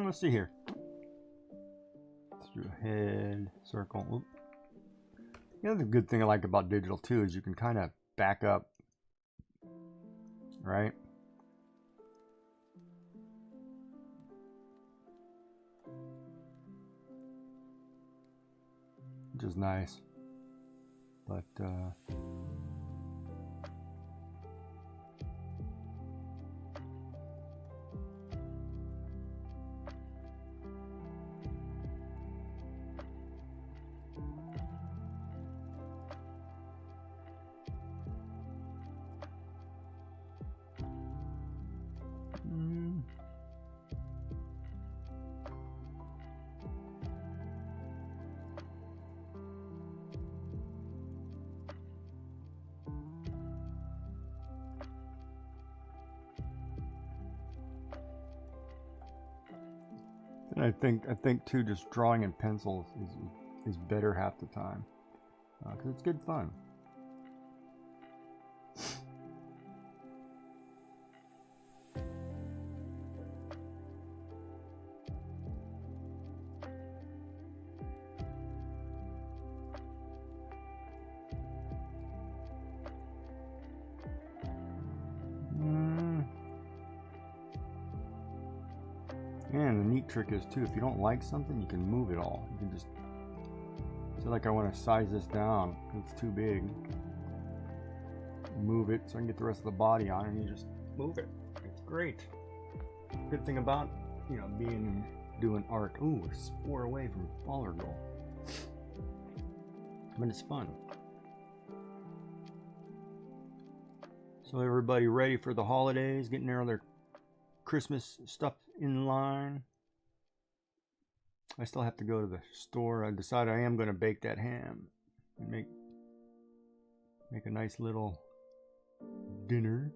Let's see here. Through head, circle. Oop. The other good thing I like about digital too is you can kind of back up, right? Which is nice. But And I think too, just drawing in pencils is better half the time, because it's good fun. And the neat trick is too, if you don't like something, you can move it all. You can just say like, I want to size this down, it's too big. Move it so I can get the rest of the body on, and you just move it. It's great. Good thing about, you know, doing art. Ooh, we're 4 away from baller goal. But it's fun. So everybody ready for the holidays, getting their Christmas stuff in line. I still have to go to the store. I decided I am going to bake that ham and make a nice little dinner.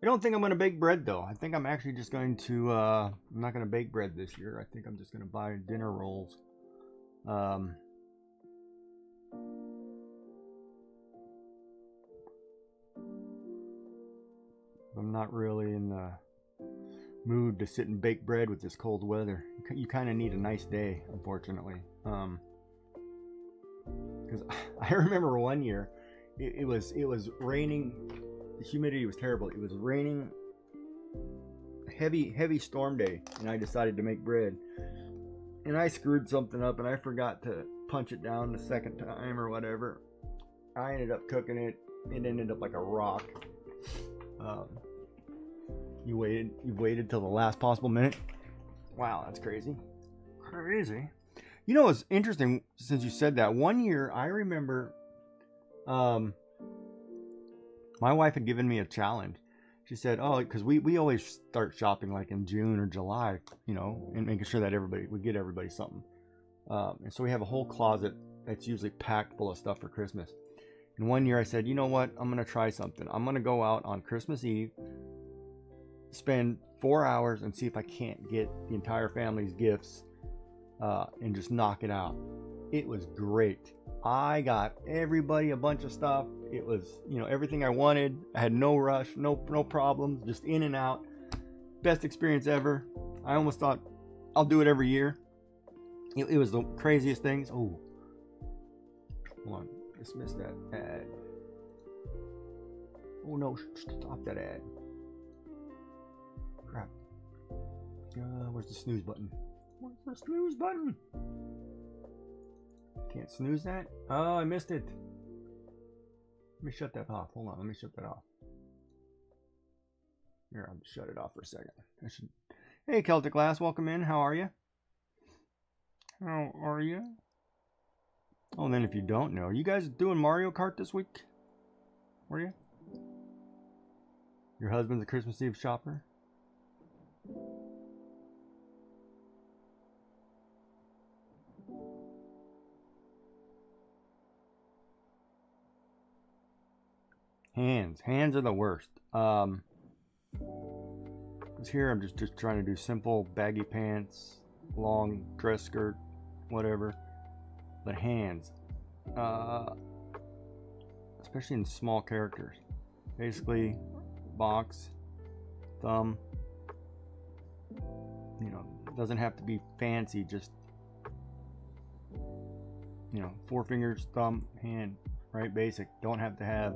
I don't think I'm going to bake bread though. I think I'm actually just going to I'm not going to bake bread this year. I think I'm just going to buy dinner rolls. I'm not really in the mood to sit and bake bread with this cold weather. You kind of need a nice day, unfortunately. Because I remember one year, it was raining. The humidity was terrible. It was raining, heavy storm day, and I decided to make bread. And I screwed something up, and I forgot to punch it down the second time or whatever. I ended up cooking it. It ended up like a rock. You waited till the last possible minute. Wow, that's crazy. Crazy. You know, it's interesting since you said that. One year, I remember, my wife had given me a challenge. She said, "Oh, because we always start shopping like in June or July, you know, and making sure that we get everybody something. And so we have a whole closet that's usually packed full of stuff for Christmas. And one year I said, you know what? I'm gonna try something. I'm gonna go out on Christmas Eve, spend 4 hours, and see if I can't get the entire family's gifts, and just knock it out." It was great. I got everybody a bunch of stuff. It was, you know, everything I wanted. I had no rush, no problems, just in and out. Best experience ever. I almost thought I'll do it every year. It was the craziest things. Oh, hold on, dismiss that ad. Oh no, stop that ad. Crap. Where's the snooze button? Where's the snooze button? Can't snooze that? Oh, I missed it. Let me shut that off. Hold on, let me shut that off. Here, I'll shut it off for a second. Hey, Celtic Glass, welcome in. How are you? How are you? Oh, and then if you don't know, you guys doing Mario Kart this week? Were you? Your husband's a Christmas Eve shopper? Hands are the worst. Cause here I'm just trying to do simple baggy pants, long dress skirt, whatever. But hands, especially in small characters, basically box, thumb. You know, doesn't have to be fancy. Just, you know, 4 fingers, thumb, hand, right? Basic. Don't have to have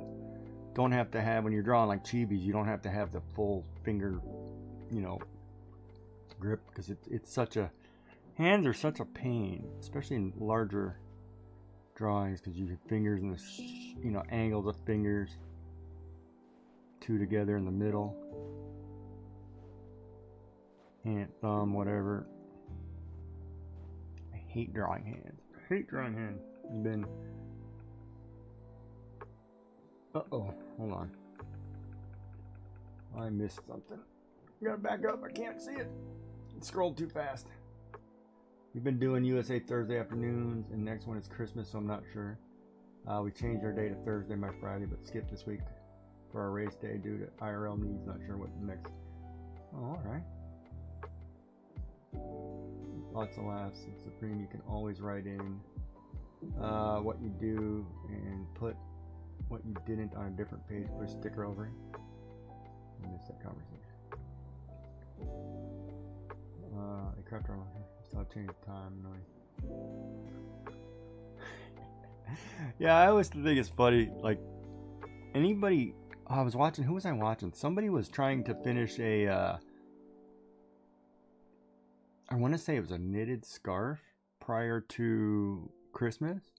when you're drawing like chibis. You don't have to have the full finger, you know, grip, because it's such a, hands are such a pain, especially in larger drawings, because you have fingers and the you know, angles of fingers, 2 together in the middle, hand, thumb, whatever. I hate drawing hands. It's been, uh-oh, hold on, I missed something. Gotta back up, I can't see it. It scrolled too fast. We've been doing USA Thursday afternoons, and next one is Christmas, so I'm not sure. We changed our day to Thursday by Friday, but skipped this week for our race day due to IRL needs. Not sure what the next. Oh, alright. lots of laughs. It's supreme. You can always write in what you do and put what you didn't on a different page. Put a sticker over it. I missed that conversation. I crapped around here. Still change the time. Annoying. Yeah, I always think it's funny. Like anybody, I was watching. Who was I watching? Somebody was trying to finish a. I want to say it was a knitted scarf prior to Christmas,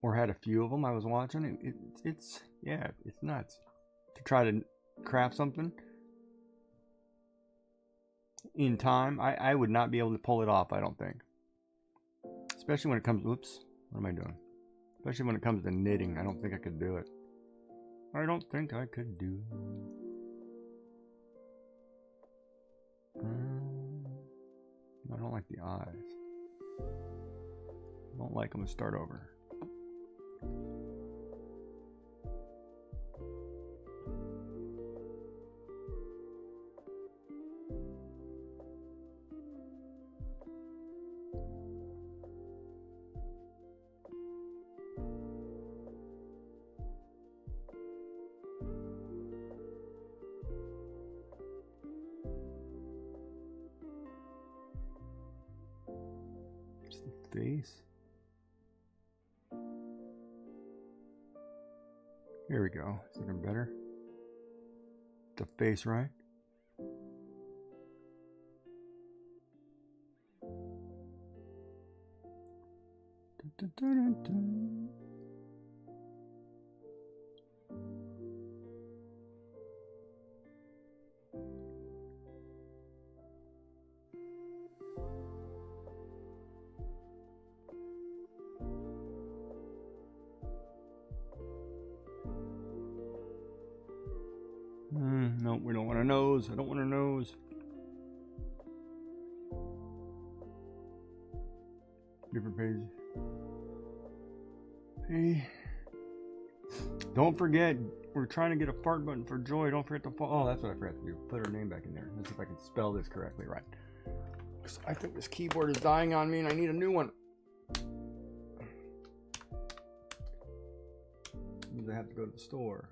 or had a few of them. I was watching. It's nuts to try to craft something in time. I would not be able to pull it off, I don't think. Especially when it comes, whoops, what am I doing? Especially when it comes to knitting, I don't think I could do it. I don't think I could do it. I don't like the eyes. I don't like them to start over. Face. Here we go. Is looking better. The face, right? Dun, dun, dun, dun. No, we don't want a nose. I don't want a nose. Different page. Hey. Don't forget, we're trying to get a fart button for Joy. Don't forget to follow. Oh, that's what I forgot to do. Put her name back in there. Let's see if I can spell this correctly right. I think this keyboard is dying on me and I need a new one. Means I have to go to the store.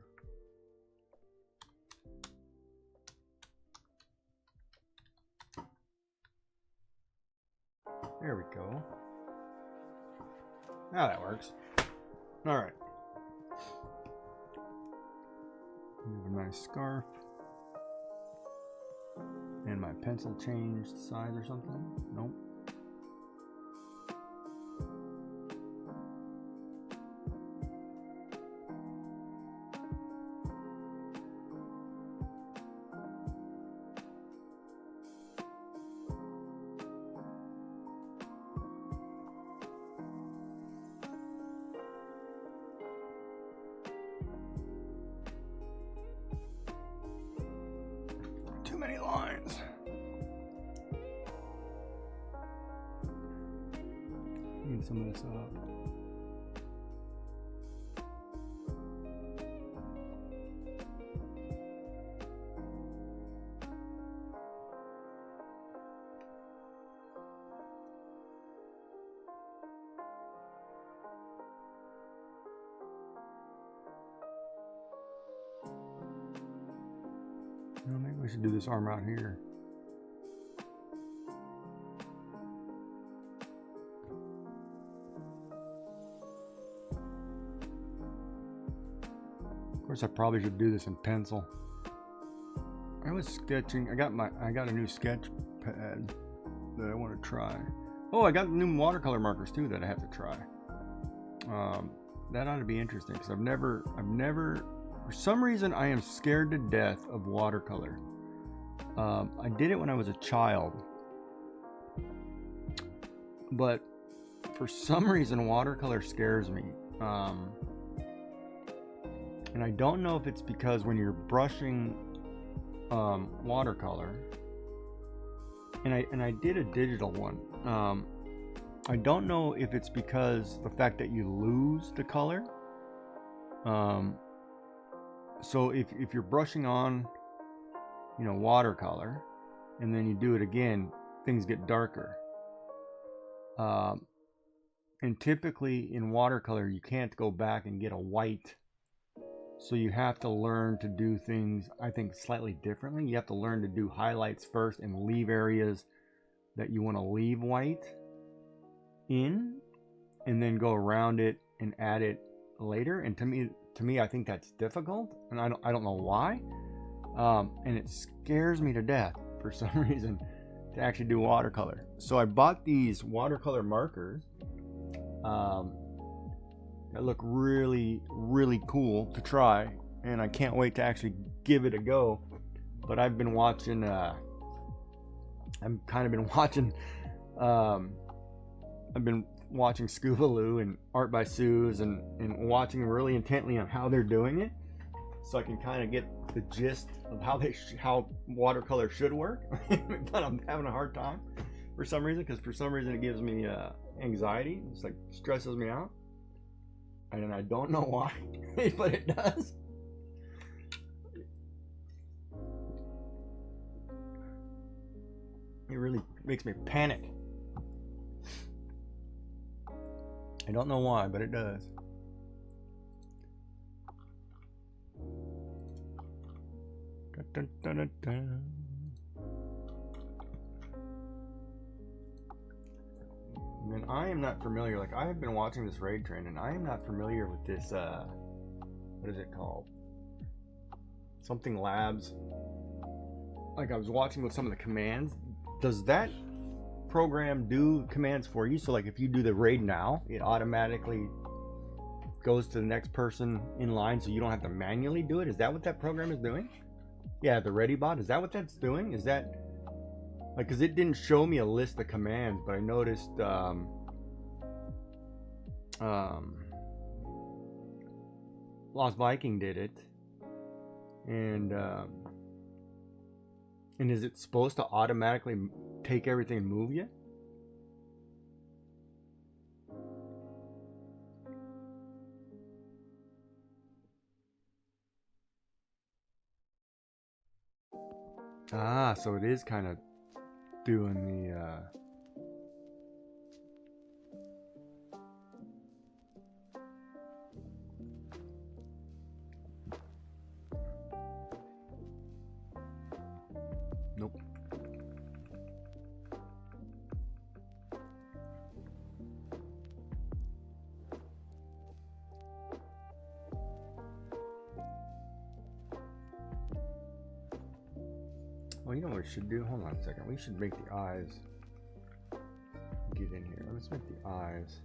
There we go. Now that works. All right. Here's a nice scarf. And my pencil changed size or something? Nope. Too many lines. Need some of this up. Well, maybe we should do this arm out here. Of course, I probably should do this in pencil. I was sketching. I got a new sketch pad that I want to try. Oh, I got new watercolor markers too that I have to try. That ought to be interesting because I've never. For some reason, I am scared to death of watercolor. I did it when I was a child, but for some reason, watercolor scares me. And I don't know if it's because when you're brushing watercolor, and I did a digital one. I don't know if it's because the fact that you lose the color. So if you're brushing on, watercolor, and then you do it again, things get darker. And typically in watercolor, you can't go back and get a white. So you have to learn to do things, I think, slightly differently. You have to learn to do highlights first and leave areas that you want to leave white in, and then go around it and add it later. And to me, I think that's difficult, and I don't know why. And it scares me to death for some reason to actually do watercolor. So I bought these watercolor markers that look really, really cool to try, and I can't wait to actually give it a go. But I've been watching, I've been watching Scuba Lou and Art by Suze and watching really intently on how they're doing it, so I can kind of get the gist of how watercolor should work. But I'm having a hard time for some reason, because for some reason it gives me anxiety. It's like stresses me out, and I don't know why, but it does. It really makes me panic. I don't know why, but it does. Dun, dun, dun, dun. And then I am not familiar, like I have been watching this raid train, and I am not familiar with this, what is it called? Something Labs. Like I was watching with some of the commands. Does that program do commands for you? So like if you do the raid now, it automatically goes to the next person in line, so you don't have to manually do it? Is that what that program is doing? Yeah, the ready bot, is that what that's doing? Is that like, because it didn't show me a list of commands, but I noticed Lost Viking did it, and is it supposed to automatically take everything and move you? Ah, so it is kind of doing the nope. Well, you know what we should do? Hold on a second. We should make the eyes get in here. Let's make the eyes.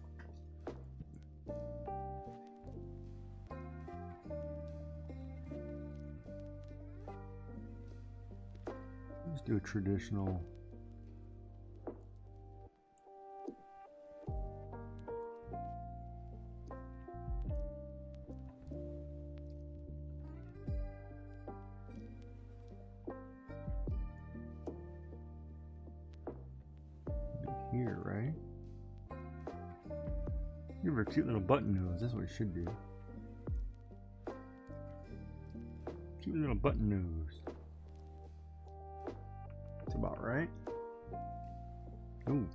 Let's do a traditional. Here, right? Give her a cute little button nose. That's what it should do. Cute little button nose. That's about right. Ooh.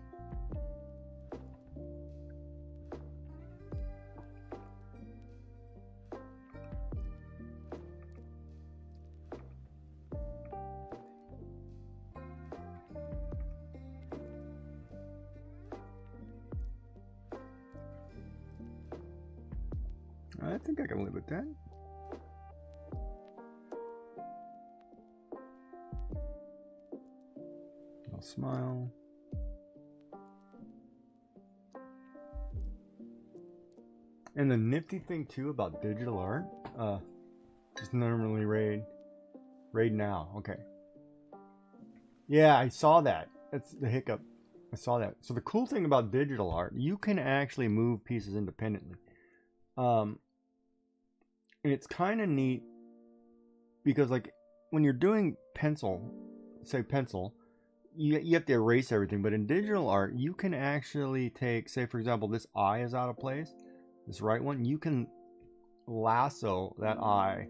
I think I can live with that. I'll smile. And the nifty thing too about digital art, just normally raid now. Okay. Yeah, I saw that. That's the hiccup. I saw that. So the cool thing about digital art, you can actually move pieces independently. And it's kind of neat because, like, when you're doing pencil, you have to erase everything. But in digital art, you can actually take, say, for example, this eye is out of place, this right one. You can lasso that eye,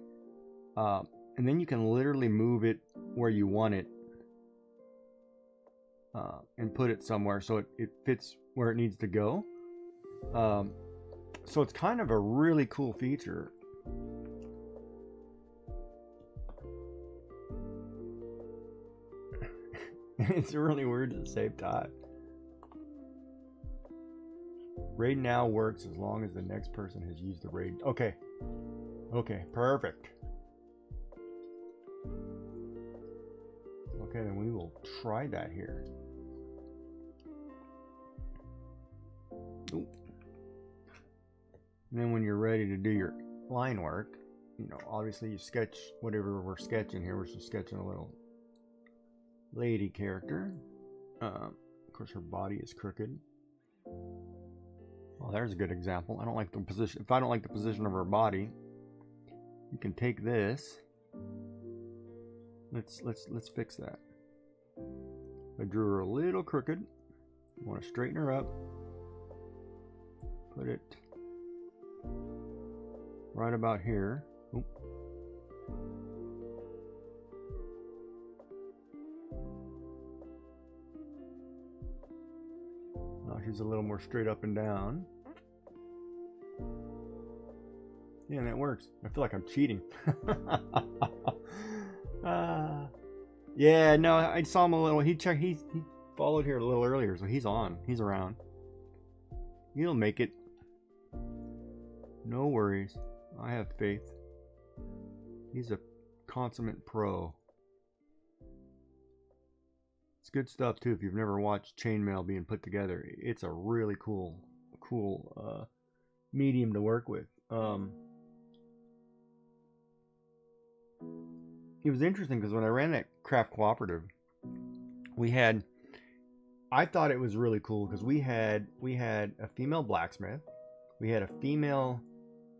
and then you can literally move it where you want it. and put it somewhere so it fits where it needs to go. So it's kind of a really cool feature. It's really weird at the same time. Raid now works as long as the next person has used the raid. Okay. Okay, perfect. Okay, then we will try that here. Ooh. And then when you're ready to do your line work, you know, obviously you sketch whatever we're sketching here. We're just sketching a little lady character. Of course, her body is crooked. Well, there's a good example. I don't like the position. If I don't like the position of her body, you can take this. Let's fix that. I drew her a little crooked. You want to straighten her up. Put it right about here. Oop. Now she's a little more straight up and down. Yeah, that works. I feel like I'm cheating. Yeah, no, I saw him a little. He followed here a little earlier, so he's on. He's around. He'll make it. No worries. I have faith. He's a consummate pro. It's good stuff too. If you've never watched chainmail being put together, it's a really cool medium to work with. It was interesting because when I ran that craft cooperative, I thought it was really cool because we had a female blacksmith, we had a female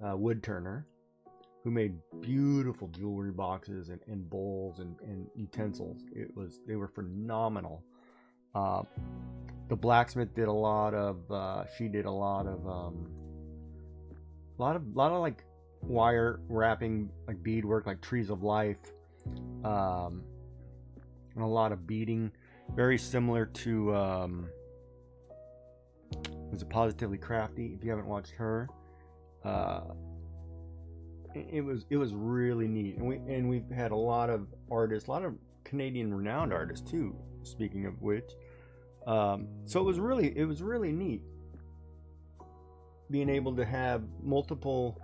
wood turner who made beautiful jewelry boxes and bowls and utensils. They were phenomenal. The blacksmith did a lot of like wire wrapping, like beadwork, like trees of life, and a lot of beading, very similar to was it Positively Crafty? If you haven't watched her, it was really neat, and we've had a lot of artists, a lot of Canadian renowned artists too. Speaking of which, so it was really neat being able to have multiple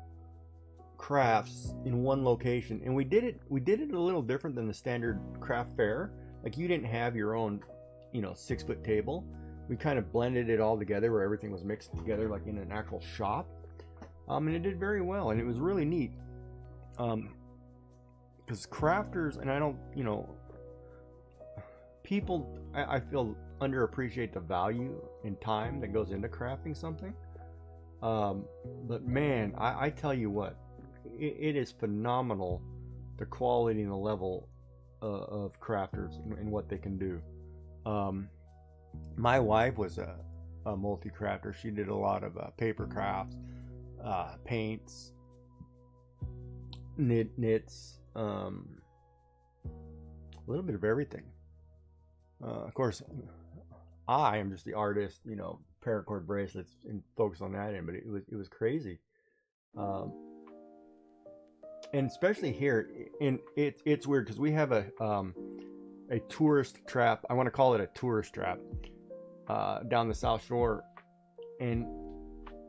crafts in one location. And we did it a little different than the standard craft fair. Like, you didn't have your own 6-foot table. We kind of blended it all together where everything was mixed together like in an actual shop, and it did very well, and it was really neat, because crafters, and I don't, people, I feel, underappreciate the value and time that goes into crafting something. But man, I tell you what, it is phenomenal, the quality and the level of crafters and what they can do. My wife was a multi-crafter. She did a lot of paper crafts, paints, knits, a little bit of everything. Of course, I am just the artist, paracord bracelets, and focus on that end, but it was crazy. And especially here, it's weird because we have a tourist trap. I want to call it a tourist trap down the South Shore, and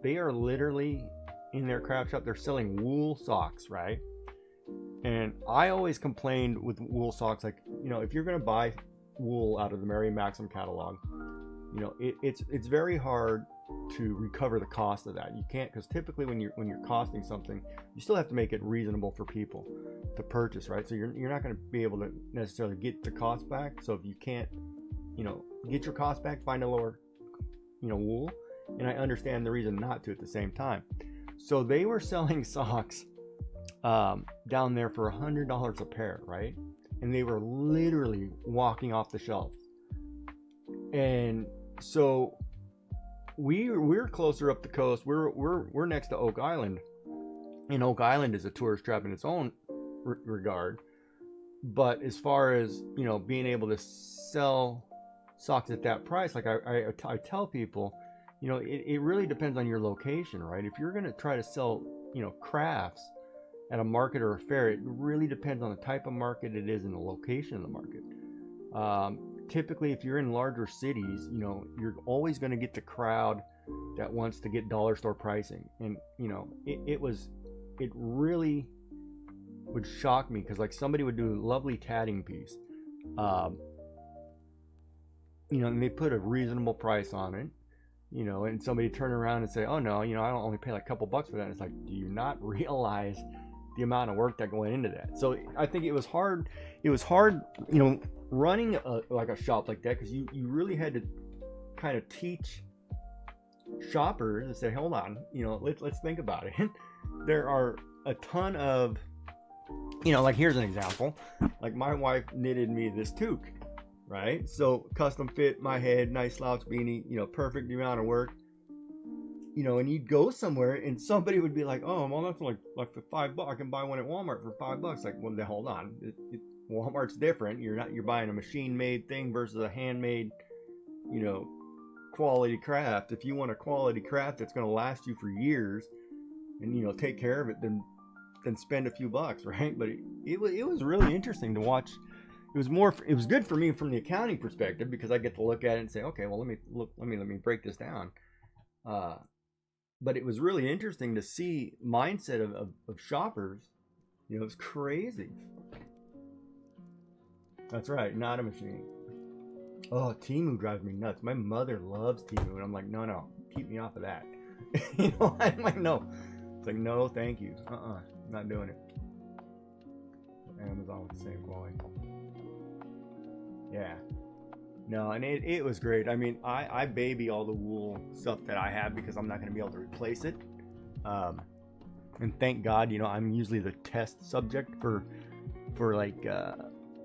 they are literally in their craft shop. They're selling wool socks, right? And I always complained with wool socks, like, if you're gonna buy wool out of the Mary Maxim catalog, it's very hard to recover the cost of that. You can't, because typically when you're costing something, you still have to make it reasonable for people to purchase, right? So you're not going to be able to necessarily get the cost back. So if you can't get your cost back, find a lower wool, and I understand the reason not to at the same time. So they were selling socks down there for $100 a pair, right? And they were literally walking off the shelf. And so we're closer up the coast. We're next to Oak Island, and Oak Island is a tourist trap in its own regard. But as far as being able to sell socks at that price. Like I tell people, you know, it really depends on your location, right? If you're going to try to sell, you know, crafts at a market or a fair, it really depends on the type of market it is and the location of the market. Typically, if you're in larger cities, you know, you're always going to get the crowd that wants to get dollar store pricing. And, you know, it really would shock me because, like, somebody would do a lovely tatting piece, you know, and they put a reasonable price on it, you know, and somebody turn around and say, oh no, you know, I don't only pay like a couple bucks for that. And it's like, do you not realize the amount of work that went into that? So I think it was hard, you know, running like a shop like that, because you really had to kind of teach shoppers and say, hold on, you know, let's think about it. There are a ton of, you know, like here's an example. Like my wife knitted me this toque, right? So custom fit my head, nice slouch beanie, you know, perfect amount of work. You know, and you'd go somewhere and somebody would be like, oh, well, that's like for $5. I can buy one at Walmart for $5. Like, well, hold on. Walmart's different. You're buying a machine made thing versus a handmade, you know, quality craft. If you want a quality craft that's going to last you for years and, you know, take care of it, then spend a few bucks, right? But it was really interesting to watch. It was good for me from the accounting perspective because I get to look at it and say, okay, well, let me break this down. But it was really interesting to see mindset of shoppers. You know, it's crazy. That's right, not a machine. Oh, Temu drives me nuts. My mother loves Temu, and I'm like, no, keep me off of that. You know, I'm like, no. It's like, no, thank you. Not doing it. Amazon with the same quality. Yeah. No, and it was great. I mean, I baby all the wool stuff that I have because I'm not going to be able to replace it. And thank God, you know, I'm usually the test subject for like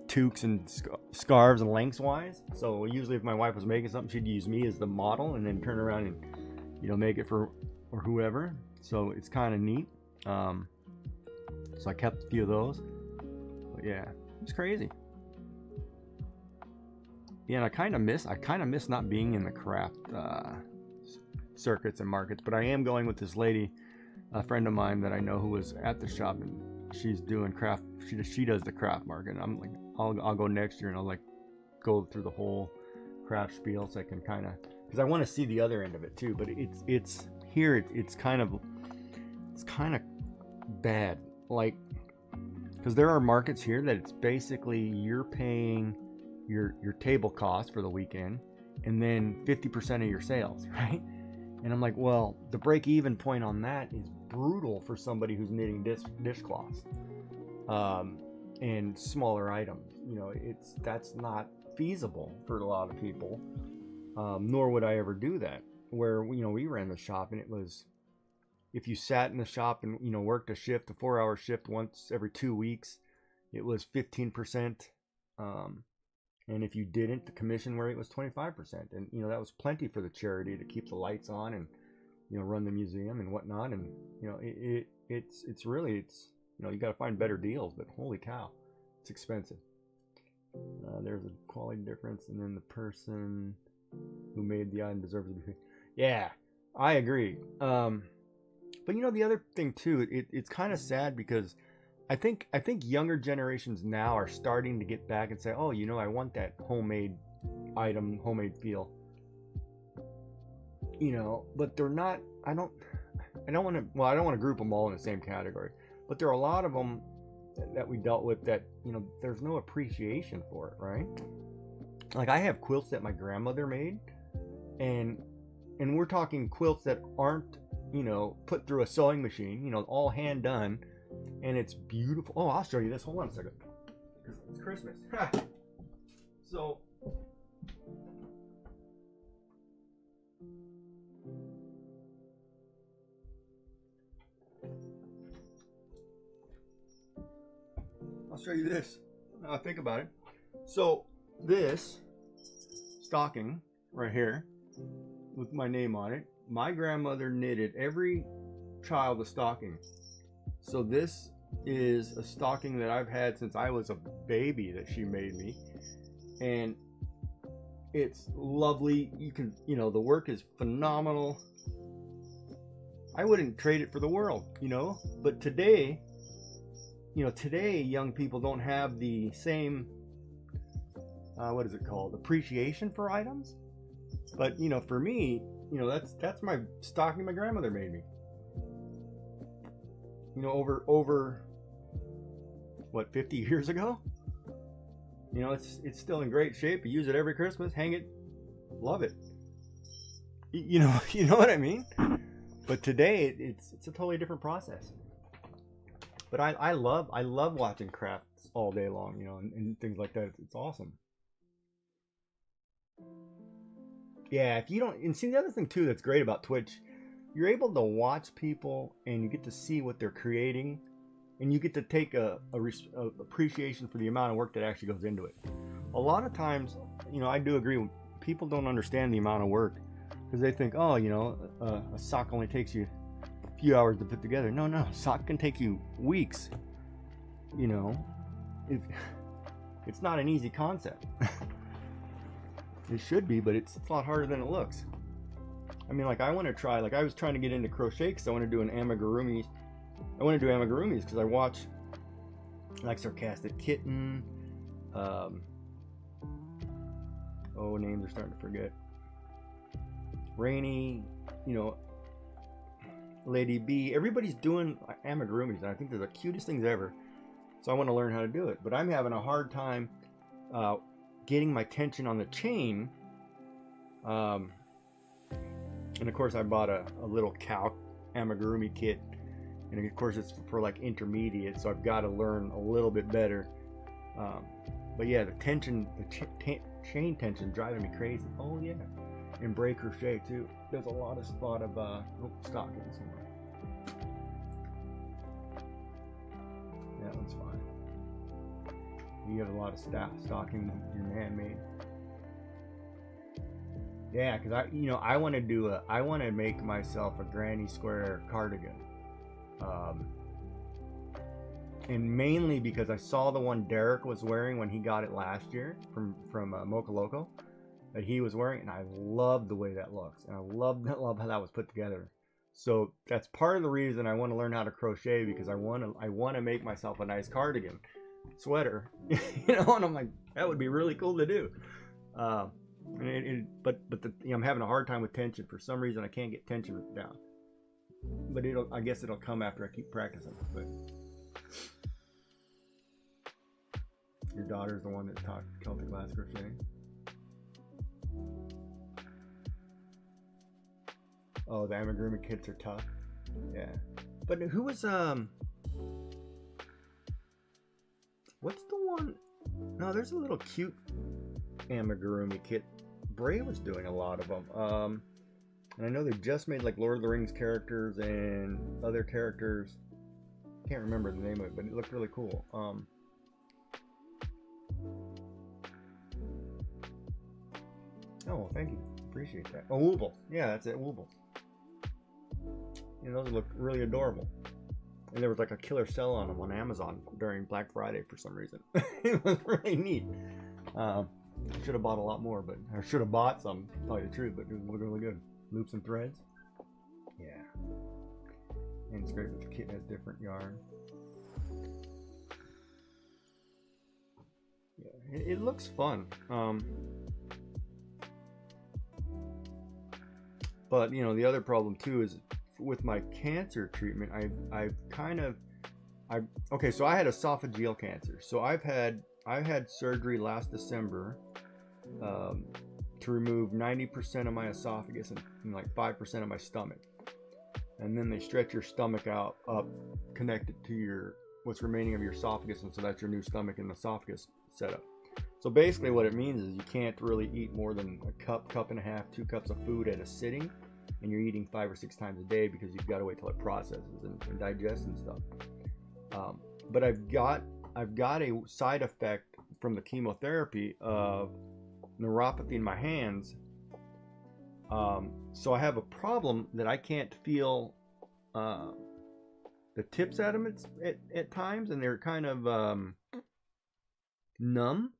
toques and scarves and lengthwise. So usually if my wife was making something, she'd use me as the model and then turn around and, you know, make it for or whoever. So it's kind of neat. So I kept a few of those. But yeah, it's crazy. Yeah, and I kind of miss not being in the craft circuits and markets, but I am going with this lady, a friend of mine that I know who was at the shop, and she's doing craft. She does the craft market. And I'm like, I'll go next year and I'll like go through the whole craft spiel so I can kind of, because I want to see the other end of it too. But it's here. It's kind of bad, like, because there are markets here that it's basically you're paying your table cost for the weekend and then 50% of your sales, right? And I'm like, well, the break-even point on that is brutal for somebody who's knitting dishcloths and smaller items. You know, that's not feasible for a lot of people, nor would I ever do that. Where, you know, we ran the shop and it was, if you sat in the shop and, you know, worked a 4-hour shift once every 2 weeks, it was 15%. And if you didn't, the commission rate was 25%. And, you know, that was plenty for the charity to keep the lights on and, you know, run the museum and whatnot. And, you know, it's really, you know, you got to find better deals, but holy cow, it's expensive. There's a quality difference. And then the person who made the item deserves to be. Yeah, I agree. But, you know, the other thing too, it's kind of sad because I think younger generations now are starting to get back and say, oh, you know, I want that homemade item, homemade feel. You know, but they're not, I don't want to group them all in the same category, but there are a lot of them that we dealt with that, you know, there's no appreciation for it, right? Like I have quilts that my grandmother made, and we're talking quilts that aren't, you know, put through a sewing machine, you know, all hand done. And it's beautiful. Oh, I'll show you this. Hold on a second. It's Christmas. So, I'll show you this. Now think about it. So, this stocking right here with my name on it, my grandmother knitted every child a stocking. So this is a stocking that I've had since I was a baby that she made me, and It's lovely. You can, the work is phenomenal. I wouldn't trade it for the world, But today, today young people don't have the same, what is it called? Appreciation for items. But, for me, that's my stocking my grandmother made me. Over what, 50 years ago? It's still in great shape. You use it every Christmas, hang it, love it. You know what I mean? But today it's a totally different process. But I love watching crafts all day long, and things like that. It's awesome. Yeah, if you don't, and see the other thing too that's great about Twitch, you're able to watch people and you get to see what they're creating, and you get to take a appreciation for the amount of work that actually goes into it. A lot of times, I do agree with people don't understand the amount of work because they think, oh, a sock only takes you a few hours to put together. No, a sock can take you weeks. It's not an easy concept. It should be, but it's a lot harder than it looks. I mean, I want to try, I was trying to get into crochet because I want to do an amigurumi. I want to do amigurumis because I watch, Sarcastic Kitten. Names are starting to forget. Rainy, Lady B. Everybody's doing amigurumis, and I think they're the cutest things ever. So I want to learn how to do it, but I'm having a hard time getting my tension on the chain. And of course I bought a little cow amigurumi kit, and of course it's for intermediate, so I've got to learn a little bit better. But yeah, the tension, chain tension driving me crazy. Oh yeah, and braid crochet too. There's a lot of stock in somewhere. That one's fine. You have a lot of stock in your handmade. Yeah, because I want to make myself a granny square cardigan. And mainly because I saw the one Derek was wearing when he got it last year from Mocha Loco, that he was wearing, and I love the way that looks, and I love how that was put together. So that's part of the reason I want to learn how to crochet, because I want to make myself a nice cardigan sweater, and I'm like, that would be really cool to do. But I'm having a hard time with tension. For some reason I can't get tension down, but I guess it'll come after I keep practicing. But your daughter's the one that taught Celtic glass crocheting. Oh, the amigurumi kits are tough. Yeah, but who was what's the one? No, there's a little cute amigurumi kit. Bray was doing a lot of them. And I know they just made Lord of the Rings characters and other characters. Can't remember the name of it, but it looked really cool. Oh, thank you. Appreciate that. Oh, Wooble. Yeah, that's it. Wooble. Those look really adorable. And there was a killer sale on them on Amazon during Black Friday for some reason. It was really neat. I should have bought a lot more, but I should have bought some, to tell you the truth, but it was looking really good. Loops and threads. Yeah. And it's great that the kit has different yarn. Yeah, it looks fun. But the other problem too is with my cancer treatment, okay, so I had esophageal cancer. So I had surgery last December to remove 90% of my esophagus and 5% of my stomach. And then they stretch your stomach out up, connected to what's remaining of your esophagus, and so that's your new stomach and esophagus setup. So basically what it means is you can't really eat more than a cup and a half, 2 cups of food at a sitting, and you're eating 5 or 6 times a day because you've got to wait till it processes and digests and stuff. But I've got a side effect from the chemotherapy of neuropathy in my hands. So I have a problem that I can't feel the tips at them at times, and they're kind of numb.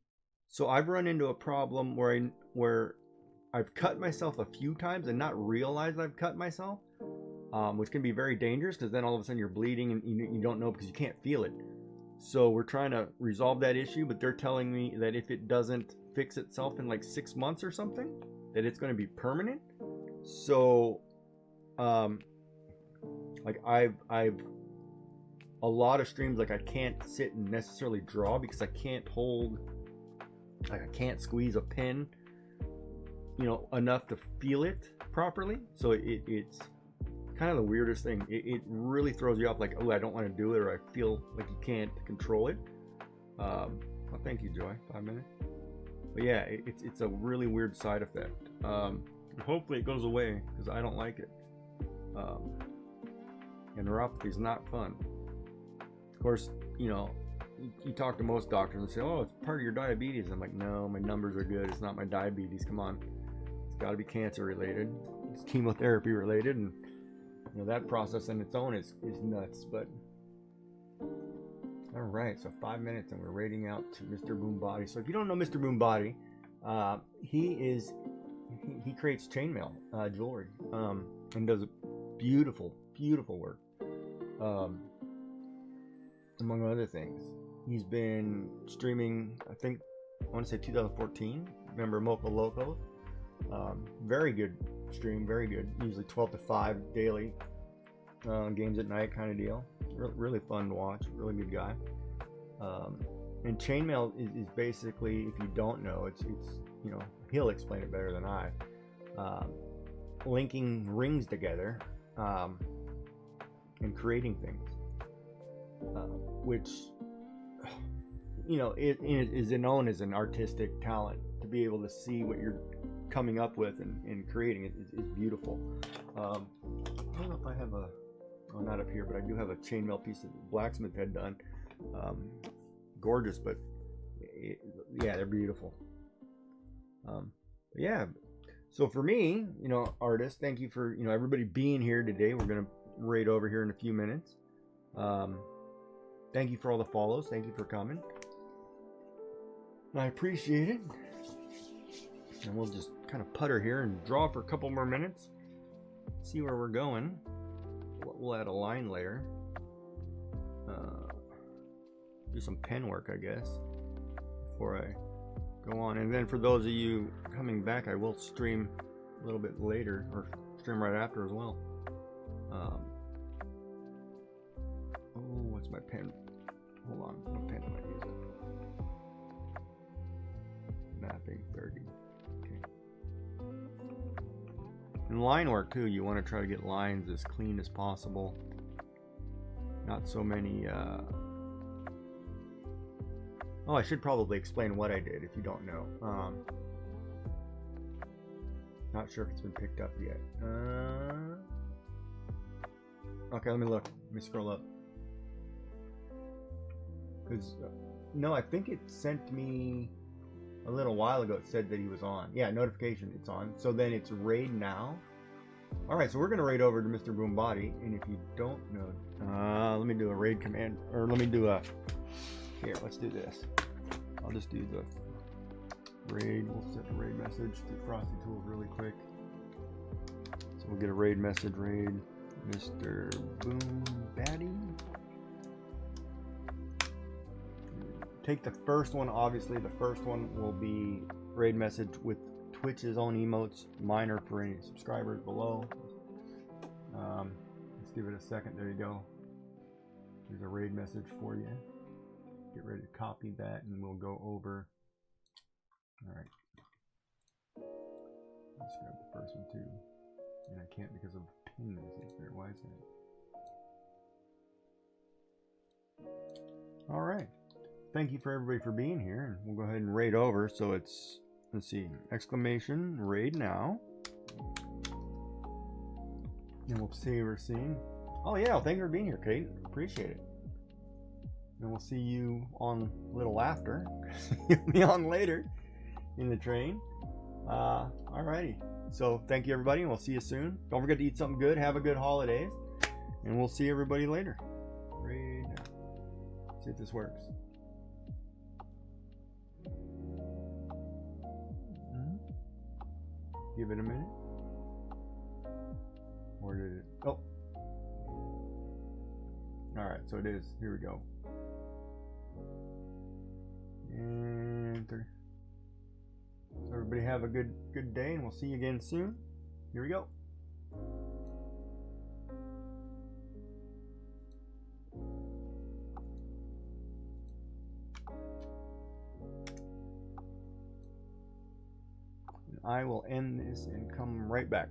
So I've run into a problem where I've cut myself a few times and not realized I've cut myself, which can be very dangerous because then all of a sudden you're bleeding and you don't know because you can't feel it. So we're trying to resolve that issue, but they're telling me that if it doesn't fix itself in like 6 months or something, that it's going to be permanent. So, like I've a lot of streams, like I can't sit and necessarily draw because I can't hold, like I can't squeeze a pen, you know, enough to feel it properly. So it's kind of the weirdest thing. It really throws you off, like, oh, I don't want to do it, or I feel like you can't control it. Well, thank you, Joy. 5 minutes. But yeah, it's a really weird side effect. Hopefully it goes away because I don't like it. And neuropathy is not fun. Of course, you know, you talk to most doctors and say, oh, it's part of your diabetes. I'm like, no, my numbers are good. It's not my diabetes. Come on. It's got to be cancer related. It's chemotherapy related. And, you know, that process in its own is nuts. But, all right. So 5 minutes and we're rating out to Mr. Boombody. So if you don't know Mr. Boombody, he creates chainmail jewelry and does beautiful, beautiful work. Among other things, he's been streaming, I think, I want to say 2014. Remember Moco Loco? Very good stream, very good. Usually 12 to 5 daily, games at night kind of deal. Really fun to watch. Really good guy. And chainmail is basically, if you don't know, it's you know, he'll explain it better than I. Linking rings together and creating things. Which, you know, it is known as an artistic talent. To be able to see what you're coming up with and creating it is beautiful. I don't know if I have well, not up here, but I do have a chainmail piece that blacksmith had done. Gorgeous, but yeah, they're beautiful. Yeah. So for me, you know, artists, thank you for, you know, everybody being here today. We're gonna raid over here in a few minutes. Thank you for all the follows. Thank you for coming. I appreciate it. And we'll just kind of putter here and draw for a couple more minutes. See where we're going. We'll add a line layer. Do some pen work, I guess, before I go on. And then for those of you coming back, I will stream a little bit later, or stream right after as well. Oh, what's my pen? Hold on, what pen am I using? Mapping 30. Okay. And line work too, you want to try to get lines as clean as possible. Not so many, oh, I should probably explain what I did if you don't know. Not sure if it's been picked up yet. Okay, let me look. Let me scroll up. Because, no, I think it sent me a little while ago. It said that he was on. Yeah, notification, it's on. So then it's raid now. Alright, so we're going to raid over to Mr. Boombody. And if you don't know, let me do a raid command. Or let me do a... Here, let's do this. I'll just do the raid. We'll set the raid message to Frosty Tools really quick. So we'll get a raid message, raid Mr. Boombody. Take the first one, obviously. The first one will be raid message with Twitch's own emotes. Mine are for any subscribers below. Let's give it a second. There you go. There's a raid message for you. Get ready to copy that and we'll go over. Alright. Let's grab the first one too. And I can't because of the pin message there. Why is that? Alright. Thank you for everybody for being here. And we'll go ahead and raid over. So it's, let's see, exclamation, raid now. And we'll see what we're seeing. Oh yeah, well, thank you for being here, Kate. Appreciate it. And we'll see you on a little after. You'll be on later in the train. Alrighty. So thank you everybody, and we'll see you soon. Don't forget to eat something good. Have a good holidays. And we'll see everybody later. Right now. See if this works. Give it a minute. Or did it? Oh. Alright, so it is. Here we go. Enter. So everybody have a good day, and we'll see you again soon. Here we go. I will end this and come right back.